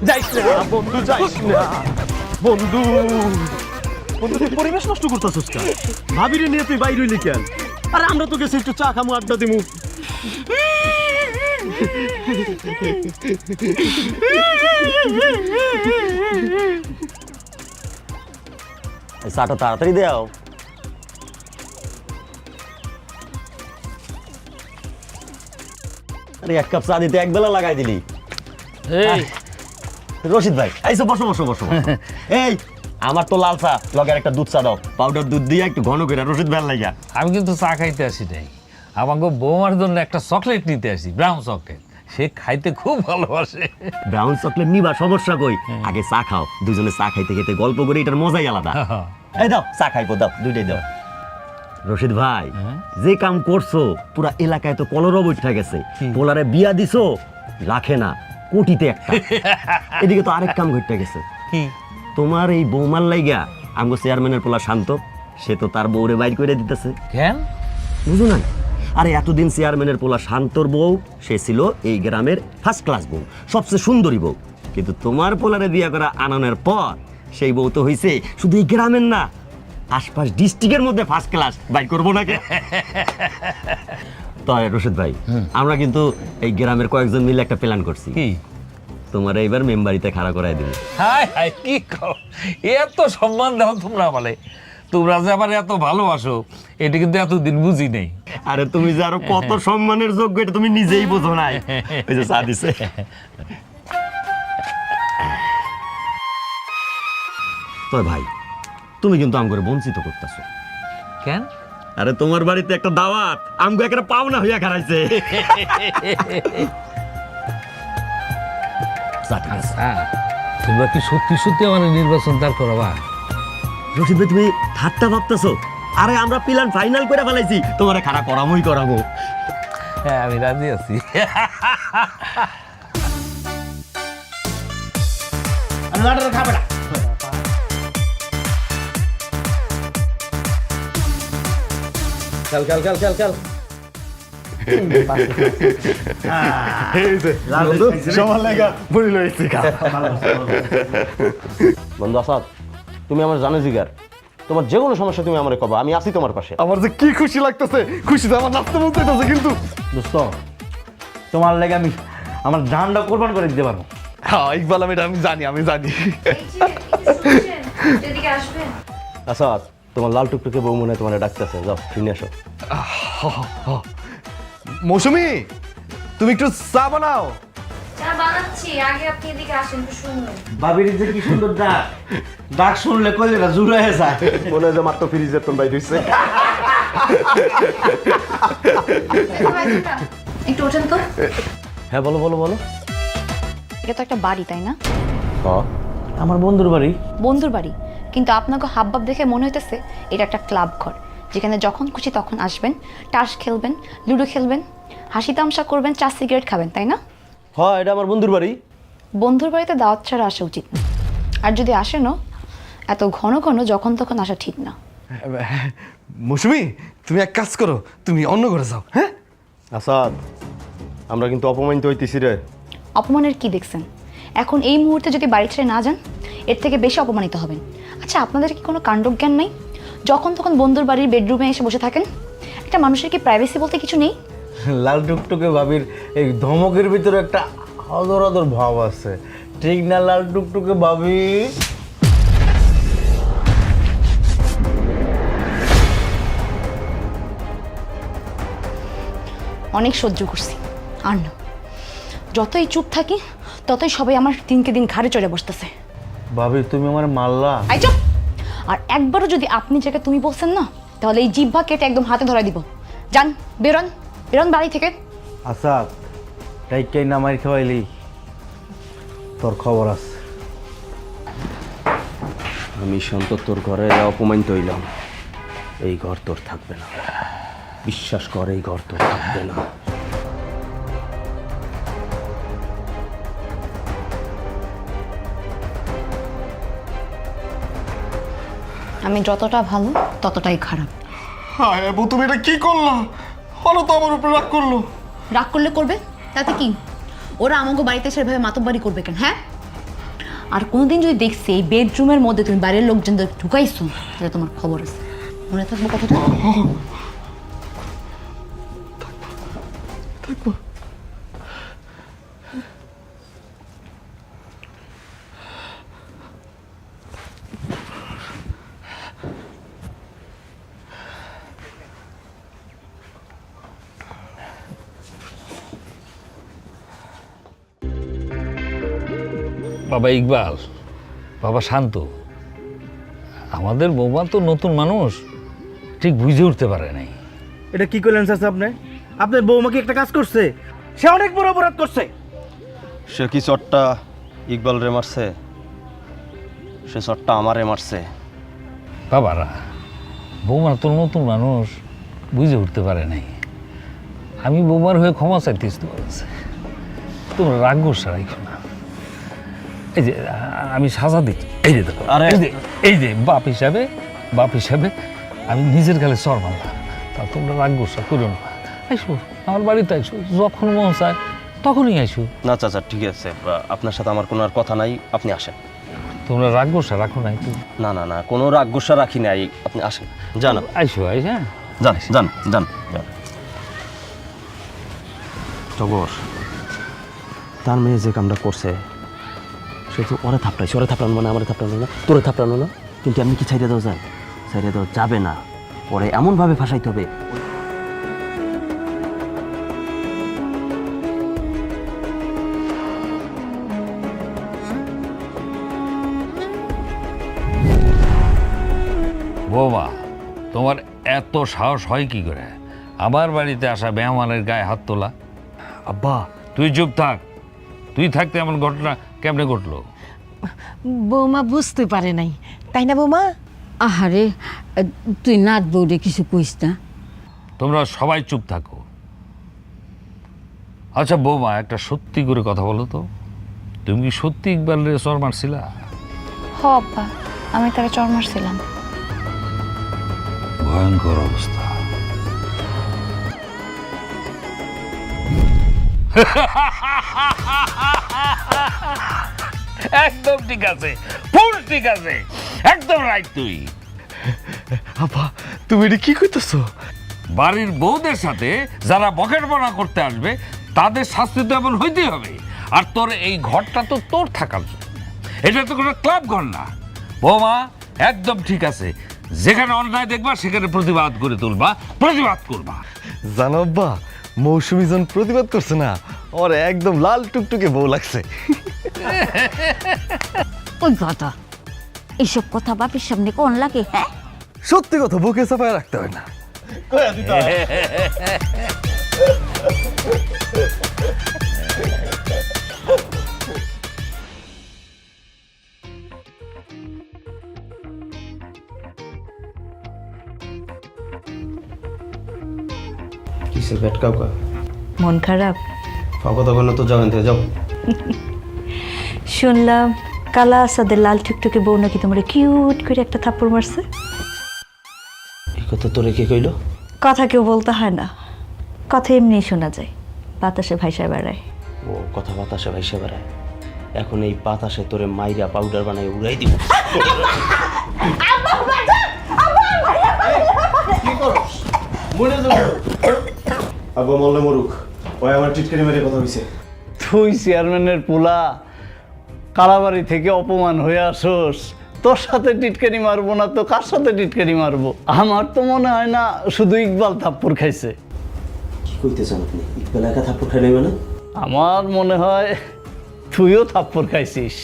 যাইস না বন্ধু, যাইস না বন্ধু। বন্ধু তুই পরিবেশ নষ্ট করতেছিস কেন? ভাবিরে নিয়ে তুই বাইরে হইলি কেন? আরে আমরা তো গেছি একটু চা খামু, আড্ডা দিমু। চাটা তাড়াতাড়ি দেও। আরে এক কাপ চা দিতে এক বেলা লাগাই দিলি।
এই
রশিদ ভাই আইসো, বসো বসো বসো। এই আমার তো লাল চা, লগের একটা দুধ চা দাও, পাউডার দুধ দিয়ে একটু ঘন করে। রশিদ ভাই লাগা।
আমি কিন্তু চা খাইতে আসি নাই, আমাকে বৌমার জন্য একটা চকলেট নিতে আসি, ব্রাউন চকলেট। সে খাইতে খুব ভালোবাসে।
ব্রাউন চকলেট নিবা, সমস্যা কই? আগে চা খাও, দুজনে চা খাইতে খেতে গল্প করে, এটার মজাই আলাদা। এই দাও চা খাইবো, দাও দুইটাই দাও। রশিদ ভাই যে কাম করছো, পুরা এলাকায় তো কলরব উঠে গেছে। পোলারে বিয়া দিছো, রাখে না কোটিতে একটা। এদিকে তো আরেক কাম ঘটে গেছে।
কি?
তোমার এই বৌমার লাইগা আমগো চেয়ারম্যানের পোলা শান্ত, সে তো তার বউরে বাইর করে দিতেছে।
কেন
বুঝো না? আরে এতদিন চেয়ারম্যানের পোলা শান্তর বউ, সে ছিল এই গ্রামের ফার্স্ট ক্লাস বউ, সবচেয়ে সুন্দরী বউ। কিন্তু তোমার পোলারে বিয়া করা আনানোর পর সেই বউ তো হইছে শুধু এই গ্রামের না, আশপাশ ডিস্ট্রিক্টের মধ্যে ফার্স্ট ক্লাস। বাই করবো নাকি? তাই রশিদ ভাই, আমরা কিন্তু এই গ্রামের কয়েকজন মিলে একটা প্ল্যান করছি।
কি?
তোমার এইবার মেম্বারিতে খাড়া করাই দিবি।
হাই হাই, কি কও? এত সম্মান দাও তোমরা বলে, তোমরা যে আবার এত ভালোবাসো, এটা কিন্তু এতদিন বুঝি নেই।
আরে তুমি যে আরো কত সম্মানের যোগ্য, এটা তুমি নিজেই বোঝো নাই। ওই যে চা দিছে। তবে ভাই, তুমি কিন্তু আমগরে বঞ্চিত করতেছো।
কেন?
আরে তোমার বাড়িতে একটা দাওয়াত আমগো একটা পাওনা হইয়া খারাইছে।
তোমরা কি সত্যি সত্যি আমার নির্বাচন দাঁড় করাবা?
রশিদ ভাই তুমি ঠাট্টা ভাবতেছো? আরে আমরা প্ল্যান ফাইনাল করে ফেলাইছি, তোমারে খারাপ করামই করাবো।
হ্যাঁ আমি রাজি আছি।
খাবে না
খেল খেল খেল খেল খেল
সমান লেগা বুড়ি লইছি
বন্ধু আসাদ, তুমি আমার জানো জিগার, তোমার যে কোনো সমস্যা তুমি আমার কবা, আমি আছি তোমার পাশে।
আমার যে কি খুশি লাগতেছে, খুশিতে আমার নাচতে বলতে হইতেছে কিন্তু।
দোস্ত তোমার লেগে আমি আমার জানটা কোরবান করে দিতে পারবো।
হ্যাঁ ইকবাল, আমি জানি।
আসাদ, তোমার লাল টুকটুকে বউ মনে হয় তোমার ডাকতেছে, যাও ফিরে আসো।
মৌসুমী, তুমি একটু চা বানাও।
চা বানাচ্ছি, আগে আপনি এদিকে আসেন তো শুনুন।
ভাবির যে কি সুন্দর ডাক, ডাক শুনলে কইলেরা জুড়ে যায়।
মনে হয় যে মাত্র ফ্রিজের তোর বাইর হইছে।
একটু ওঠেন তো।
হ্যাঁ বলো বলো বলো।
এটা তো একটা বাড়ি, তাই না?
হ্যাঁ
আমার বন্ধুর বাড়ি।
বন্ধুর বাড়ি, কিন্তু আপনাকে হাবভাব দেখে মনে হইতেছে এটা একটা ক্লাব ঘর, যেখানে যখন খুশি তখন আসবেন, তাস খেলবেন, লুডো খেলবেন, হাসি তামসা করবেন, চা সিগারেট খাবেন, তাই না?
হ্যাঁ, এটা আমার বন্ধুর বাড়ি।
বন্ধুর বাড়িতে দাওয়াত ছাড়া আসা উচিত না, আর যদি আসেনও এত ঘন ঘন যখন তখন আসা ঠিক না।
মৌসুমী, তুমি এক কাজ করো, তুমি অন্য ঘরে যাও। হ্যাঁ
আসাদ, আমরা কিন্তু অপমানিত হইতেছি রে।
অপমানের কি দেখছেন? এখন এই মুহূর্তে যদি বাড়ি ছেড়ে না যান, এর থেকে বেশি অপমানিত হবেন। আচ্ছা, আপনাদের কি কোনো কাণ্ডজ্ঞান নেই? যখন তখন বন্ধুর বাড়ির বেডরুমে এসে বসে থাকেন। একটা মানুষের কি প্রাইভেসি বলতে কিছু নেই?
লাল টুকটুকে ভাবির এই ধমকের ভিতরে একটা আদর আদর ভাব আছে, ঠিক না লাল টুকটুকে ভাবি?
অনেক সহ্য করছি, আর না। যতই চুপ থাকি ততই সবাই আমার দিনকে দিন ঘাড়ে চড়ে বসতেছে।
ভাবি তুমি আমার মারলা।
আই চুপ! আর একবারও যদি আপনি জায়গায় তুমি বলছেন না, তাহলে এই জিহ্বা কেটে একদম হাতে ধরা দিব। যান, বেরোন বেরোন বাড়ি থেকে।
আচ্ছা, টাইকাই না মার খাওয়াইলি, তোর খবর আছে।
আমি সন্তোষ তোর ঘরে অপমানিত হইলাম, এই ঘর তোর থাকবে না। বিশ্বাস কর, এই ঘর তোর থাকবে না।
আমি যতটা ভালো ততটাই খারাপ।
হ্যাঁ বউ, তুমি এটা কি করলা? হলো তো আমার উপরে রাগ করলো।
রাগ করলে করবে, তাতে কি? ওরা আমাকে বাড়িতে সেভাবে মাতব্বারি করবে কেন? হ্যাঁ, আর কোনোদিন যদি দেখছি এই বেডরুমের মধ্যে তুমি বাইরের লোকজনদের ঢুকাইছো, তাহলে তোমার খবর আছে। মনে থাকবো কথাটা?
বাবা ইকবাল, বাবা শান্ত, আমাদের বৌমা তো নতুন মানুষ, ঠিক বুঝে উঠতে পারে নাই।
এটা কি করলেন চাচা আপনি? আপনার বৌমাকে একটা কাজ করছে, সে অনেক বড় অপরাধ করছে।
সে কি চটটা ইকবাল রে মারছে? সে চটটা আমারে মারছে।
বাবারা, বৌমা তো নতুন মানুষ, বুঝে উঠতে পারে নাই। আমি বৌমার হয়ে ক্ষমা চাইতেছি তোমার কাছে, তোমরা রাগ গোসা রাখো না। এই যে আমি সাজা দিচ্ছি, এই যে দেখো, এই যে বাপ হিসাবে আমি নিজের গালে চর মারলাম। তা তোমরা রাগ গোসা করো না। আইসো আমার বাড়িতে, আইসো যখন মন চায় তখনই আইসো।
না চাচা, ঠিক আছে, আপনার সাথে আমার কোনো আর কথা নাই, আপনি আসেন।
তোমরা রাগ গোসা রাখো নাই তো?
না না না, কোনো রাগ গোসা রাখি নাই, আপনি আসেন, যান।
আইসো, হ্যাঁ
যান যান যান। টগর, তার মেয়ে যে কামটা করছে, সে তো ওরে থাপড়াইছে। ওরে থাপড়ানো মানে আমার থাপড়ানো না, তোরে থাপড়ানো না। কিন্তু এমনি কি ছাইড়ে দেওয়া যায়? ছাইড়ে দেওয়া যাবে না, পরে এমনভাবে ফাঁসাইতে হবে।
বৌমা, তোমার এত সাহস হয় কি করে আমার বাড়িতে আসা মেহমানের গায়ে হাত তোলা?
আব্বা,
তুই চুপ থাক। তুই থাকতে এমন ঘটনা কেমনে ঘটলো?
বৌমা বুঝতে পারে নাই, তাই না বৌমা?
আহারে, তুই নাত বউরে কিছু কইস না।
তোমরা সবাই চুপ থাকো। আচ্ছা বৌমা, একটা সত্যি করে কথা বলো তো, তুমি কি সত্যি ইকবালের চর মারছিলা?
হ আব্বা, আমি তারা চর মারছিলাম।
ভয়ঙ্কর অবস্থা। একদম ঠিক আছে, ফুল ঠিক আছে, একদম রাইট। তুই
আব্বা তুমি এটা কি কইতেছো?
বাড়ির বউদের সাথে যারা বকেটপনা করতে আসবে তাদের শাস্তি তো এমন হইতেই হবে। আর তোর এই ঘরটা তো তোর থাকার জন্য, এটা তো কোনো ক্লাব ঘর না। বৌমা একদম ঠিক আছে, যেখানে অন্যায় দেখবা সেখানে প্রতিবাদ করে তুলবা, প্রতিবাদ করবা।
জানো আব্বা, মৌসুমী যখন প্রতিবাদ করছে না, ওর একদম লাল টুকটুকে বউ লাগছে।
ওই কথা, এইসব কথা বাপের সামনে কোন লাগে? হ্যাঁ,
সত্যি কথা বুকে চাপায় রাখতে হয় না।
কিসের ব্যাট কাউকা
মন খারাপ?
কথা বললে তো যাবেন থেকে যাও।
শুনলাম কালা আসাদের লাল টুকটুকে বউ নাকি তোমরা কিউট করে একটা থাপ্পড় মারছে।
এই কথা তোরে কে কইলো?
কথা কেউ বলতে হয় না, কথা এমনি শোনা যায়, বাতাসে ভাইসায় বেড়ায়।
ও কথা বাতাসে ভাইসে বেড়ায়। এখন এই বাতাসে তোরে মাইরা পাউডার বানাই উড়াই দিব। আব্বা মরলে মরুক, ওই আমার টিটকারি মেরে কথা হইছে।
তুই চেয়ারম্যানের পোলা, কালাবাড়ি থেকে অপমান হয়ে আসোস, তোর সাথে টিটকারি মারবো না তো কার সাথে টিটকারি মারবো? আমার তো মনে হয় না শুধু ইকবাল থাপ্পড় খাইছে।
কি কইতেছেন আপনি? ইকবাল একা থাপ্পড় খাই নেবে না?
আমার মনে হয় তুইও থাপ্পড় খাইছিস।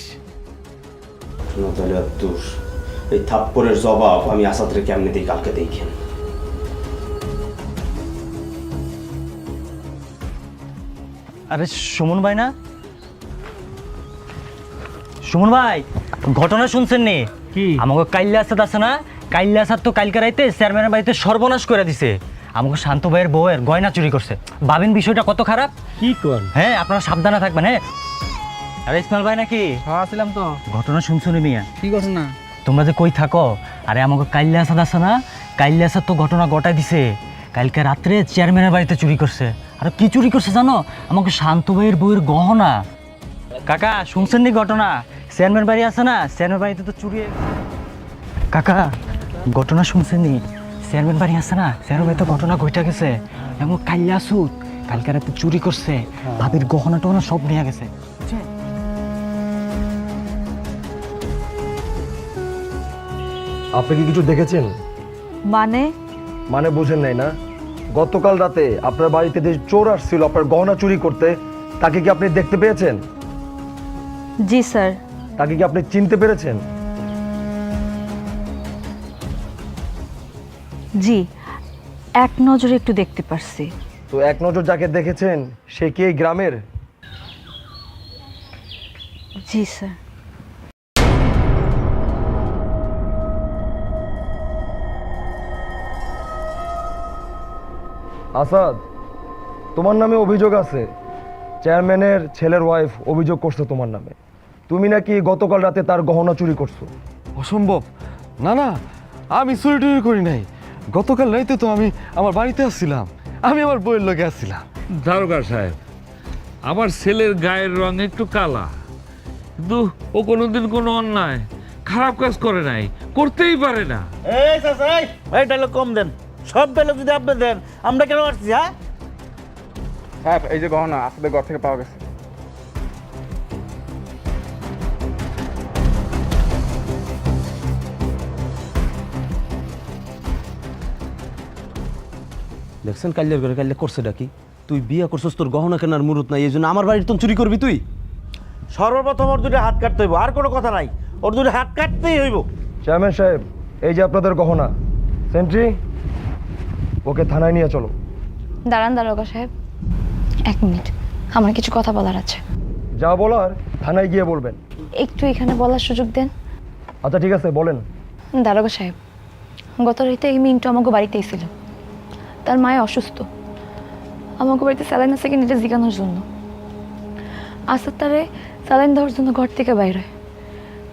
শোনো তাহলে আর দোষ, এই থাপ্পড়ের জবাব আমি আসাদরে কেমনে দিই কালকে দেখেন।
আরে সুমন ভাই না? সুমন ভাই, ঘটনা শুনছেন নি? কি আমাকে কাইল্লা আসাদ আছে না, কাইল্লা আসাদ তো কালকে রাইতে চেয়ারম্যানের বাড়িতে সর্বনাশ করে দিছে। আমাকে শান্ত ভাইয়ের বউয়ের গয়না চুরি করছে। ভাবেন বিষয়টা কত খারাপ। কি কর? হ্যাঁ, আপনারা সাবধানে থাকবেন। হ্যাঁ। আরে ইসমাইল ভাই নাকি? হ্যাঁ ছিলাম তো। ঘটনা শুনছো নি মিয়া? কি ঘটনা? তোমরা যে কই থাকো, আরে আমাকে কাইল্লা আসাদ আছে না, কাইল্লা আসাদ তো ঘটনা ঘটাই দিছে। কালকে রাত্রে চেয়ারম্যানের বাড়িতে চুরি করছে। আর কি চুরি করছে জানো? আমাকে শান্ত ভাইয়ের বউয়ের গহনা। কাকা শুনছেন নি ঘটনা? চেয়ারম্যান বাড়ি আছে না, চেয়ারম্যান বাড়িতে তো চুরি। কাকা ঘটনা শুনছেন নি? চেয়ারম্যান বাড়ি আছে না, চেয়ারম্যান বাড়িতে ঘটনা ঘটে গেছে। এমন কাইল্লা আসুত কালকে রাতে চুরি করছে, ভাবির গহনা টহনা সব নিয়ে গেছে।
আপনি কি কিছু দেখেছেন?
মানে
বুঝেন নাই না? গতকাল রাতে আপনার বাড়িতে যে চোর আসছিল আপনার গহনা চুরি করতে, তাকে কি আপনি দেখতে পেয়েছেন?
জি স্যার।
তাকে কি আপনি চিনতে পেরেছেন?
জি, এক নজরে একটু দেখতে পারছি।
তো এক নজর যাকে দেখেছেন সে কি এই গ্রামের?
জি স্যার।
আসাদ, তোমার নামে অভিযোগ আছে। চেয়ারম্যানের ছেলের ওয়াইফ অভিযোগ করছে তোমার নামে। তুমি নাকি গতকাল রাতে তার গহনা চুরি করছো।
অসম্ভব। না না, আমি চুরি টুরি করি নাই। গতকাল রাইতে তো আমি আমার বাড়িতে আসছিলাম, আমি আমার বইয়ের লোকে আসছিলাম।
দারোগা সাহেব, আমার ছেলের গায়ের রং একটু কালা, কিন্তু ও কোনোদিন কোনো অন্যায় খারাপ কাজ করে নাই, করতেই পারে না।
এই চাচা, এই ডায়লগ কম দেন। সব ডায়লগ যদি আপনি দেন, আমরা কেন আসছি? হ্যাঁ
সাহেব, এই যে গহনা আসাদের ঘর থেকে পাওয়া গেছে।
দেখছেন কাল্যার ঘরে কাল্যা করছে ডাকি? তুই বিয়ে করছিস, তোর গহনা কেনার মুরুত নাই, এই জন্য আমার বাড়ির তো চুরি করবি তুই?
সর্বপ্রথম ওর দুটো হাত কাটতে হইব, আর কোনো কথা নাই। ওর দুটো হাত কাটতেই হইব।
চেয়ারম্যান সাহেব, এই যে আপনাদের গহনা। সেন্ট্রি, ওকে থানায় নিয়ে চলো।
দাঁড়ান দারোগা সাহেব, 1 মিনিট, আমার কিছু কথা বলার আছে।
যা বলার থানায় গিয়ে বলবেন।
একটু এখানে বলার সুযোগ দেন।
আচ্ছা ঠিক আছে, বলেন।
দারোগা সাহেব, গত রাতে এই মিন্টু আমাকে বাড়িতেই ছিল। তার মায়ে অসুস্থ, আমাকে বাড়িতে স্যালাইন আছে কিনা এটা জিজ্ঞানোর জন্য। আসাদ তারে স্যালাইন দেওয়ার জন্য ঘর থেকে বাইরে হয়।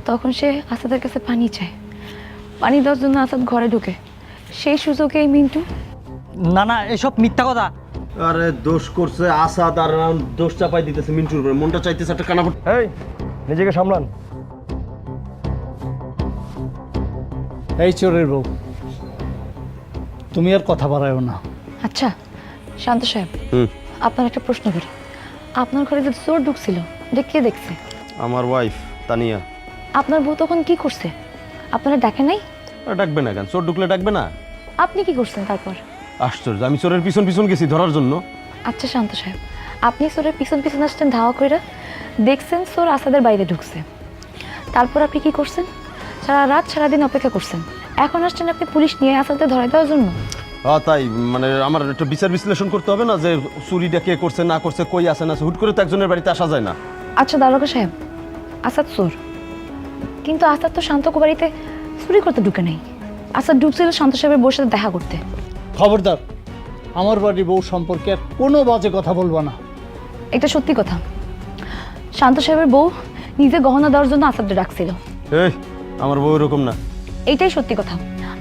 তখন সে আসাদের কাছে পানি চায়। পানি দেওয়ার জন্য আসাদ ঘরে ঢুকে। সেই সুযোগে এই মিন্টু।
না না, এসব মিথ্যা কথা।
আরে দোষ করছে আসাদ আর দোষ চাপাই দিতেছে মিন্টুর উপরে, মনটা চাইতেছে একটা কানাপট।
এই নিজেকে সামলান।
এই চোরের বউ, তুমি আর কথা বাড়ায়ও না।
আচ্ছা শান্ত সাহেব, আপনার একটা প্রশ্ন করি। আপনার ঘরে যে চোর ঢুকছিল এটা কে দেখছে?
আমার ওয়াইফ তানিয়া।
আপনার বউ তখন কি করছে? আপনারা ডাকে নাই?
ডাকবে না কেন? চোর ঢুকলে ডাকবে না?
আপনি কি করছেন তারপর?
আশ্চর্য, আমি চোরের পিছন পিছন গেছি ধরার জন্য।
আচ্ছা শান্ত সাহেব, আপনি চোরের পিছন পিছন আসছেন ধাওয়া কইরা, দেখছেন চোর আসাদের বাইরে ঢুকছে, তারপর আপনি কি করছেন? সারা রাত সারাদিন অপেক্ষা করছেন, এখন আসছেন আপনি পুলিশ নিয়ে আসাদকে ধরাই দেওয়ার জন্য।
হ্যাঁ তাই, মানে আমার একটা বিচার বিশ্লেষণ করতে হবে না যে চুরিটা কে করছে না করছে, কই আছে না আছে। হুট করে তো একজনের বাড়িতে আসা যায় না।
আচ্ছা দারোগা সাহেব, আসাদ চোর, কিন্তু আসাদ তো শান্তকে বাড়িতে চুরি করতে ঢুকে নাই। আসাদ ঢুকছিল শান্ত সাহেবের বউর সাথে দেখা করতে।
খবরদার, আমার বাড়ির বউ সম্পর্কে আর কোনো বাজে কথা বলবো না।
এটা সত্যি কথা, শান্ত সাহেবের বউ নিজে গহনা দেওয়ার জন্য আসাদকে ডাকছিল।
এই আমার বউ এরকম না।
এইটাই সত্যি কথা,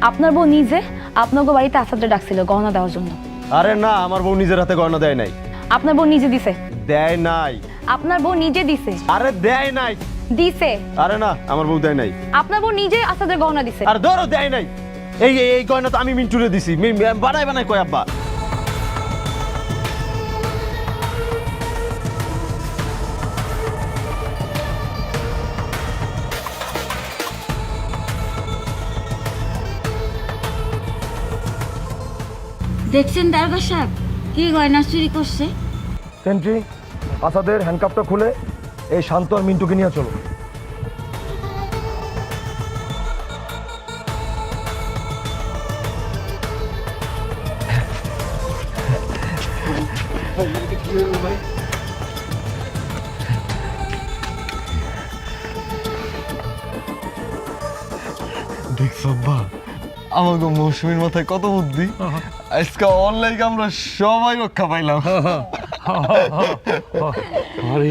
আপনার বউ নিজে আপনাকে বাড়িতে আসাদকে ডাকছিল গহনা দেওয়ার জন্য।
আরে না, আমার বউ নিজের হাতে গয়না দেয় নাই।
আপনার বউ নিজে দিছে।
দেয় নাই।
আপনার বউ নিজে দিছে।
আরে দেয় নাই।
দিছে।
আরে না, আমার বউ দেয় নাই।
আপনার বউ নিজে আসাদের গহনা দিছে।
আর ধরো দেয় নাই। এই এই গয়না তো আমি মিন্টুরে দিছি। বানাই বানাই কয় আব্বা।
দেখছেন দারোগা সাহেব কি গয়না চুরি করছে?
সেন্ট্রি, আসাদের হ্যান্ডকাপটা খুলে এই শান্ত আর মিন্টুকে নিয়ে চলো।
দেখছ আব্বা, আমাকে মৌসুমীর মাথায় কত বুদ্ধি। আজকে অনলাইন আমরা সবাই রক্ষা পাইলাম।
আরে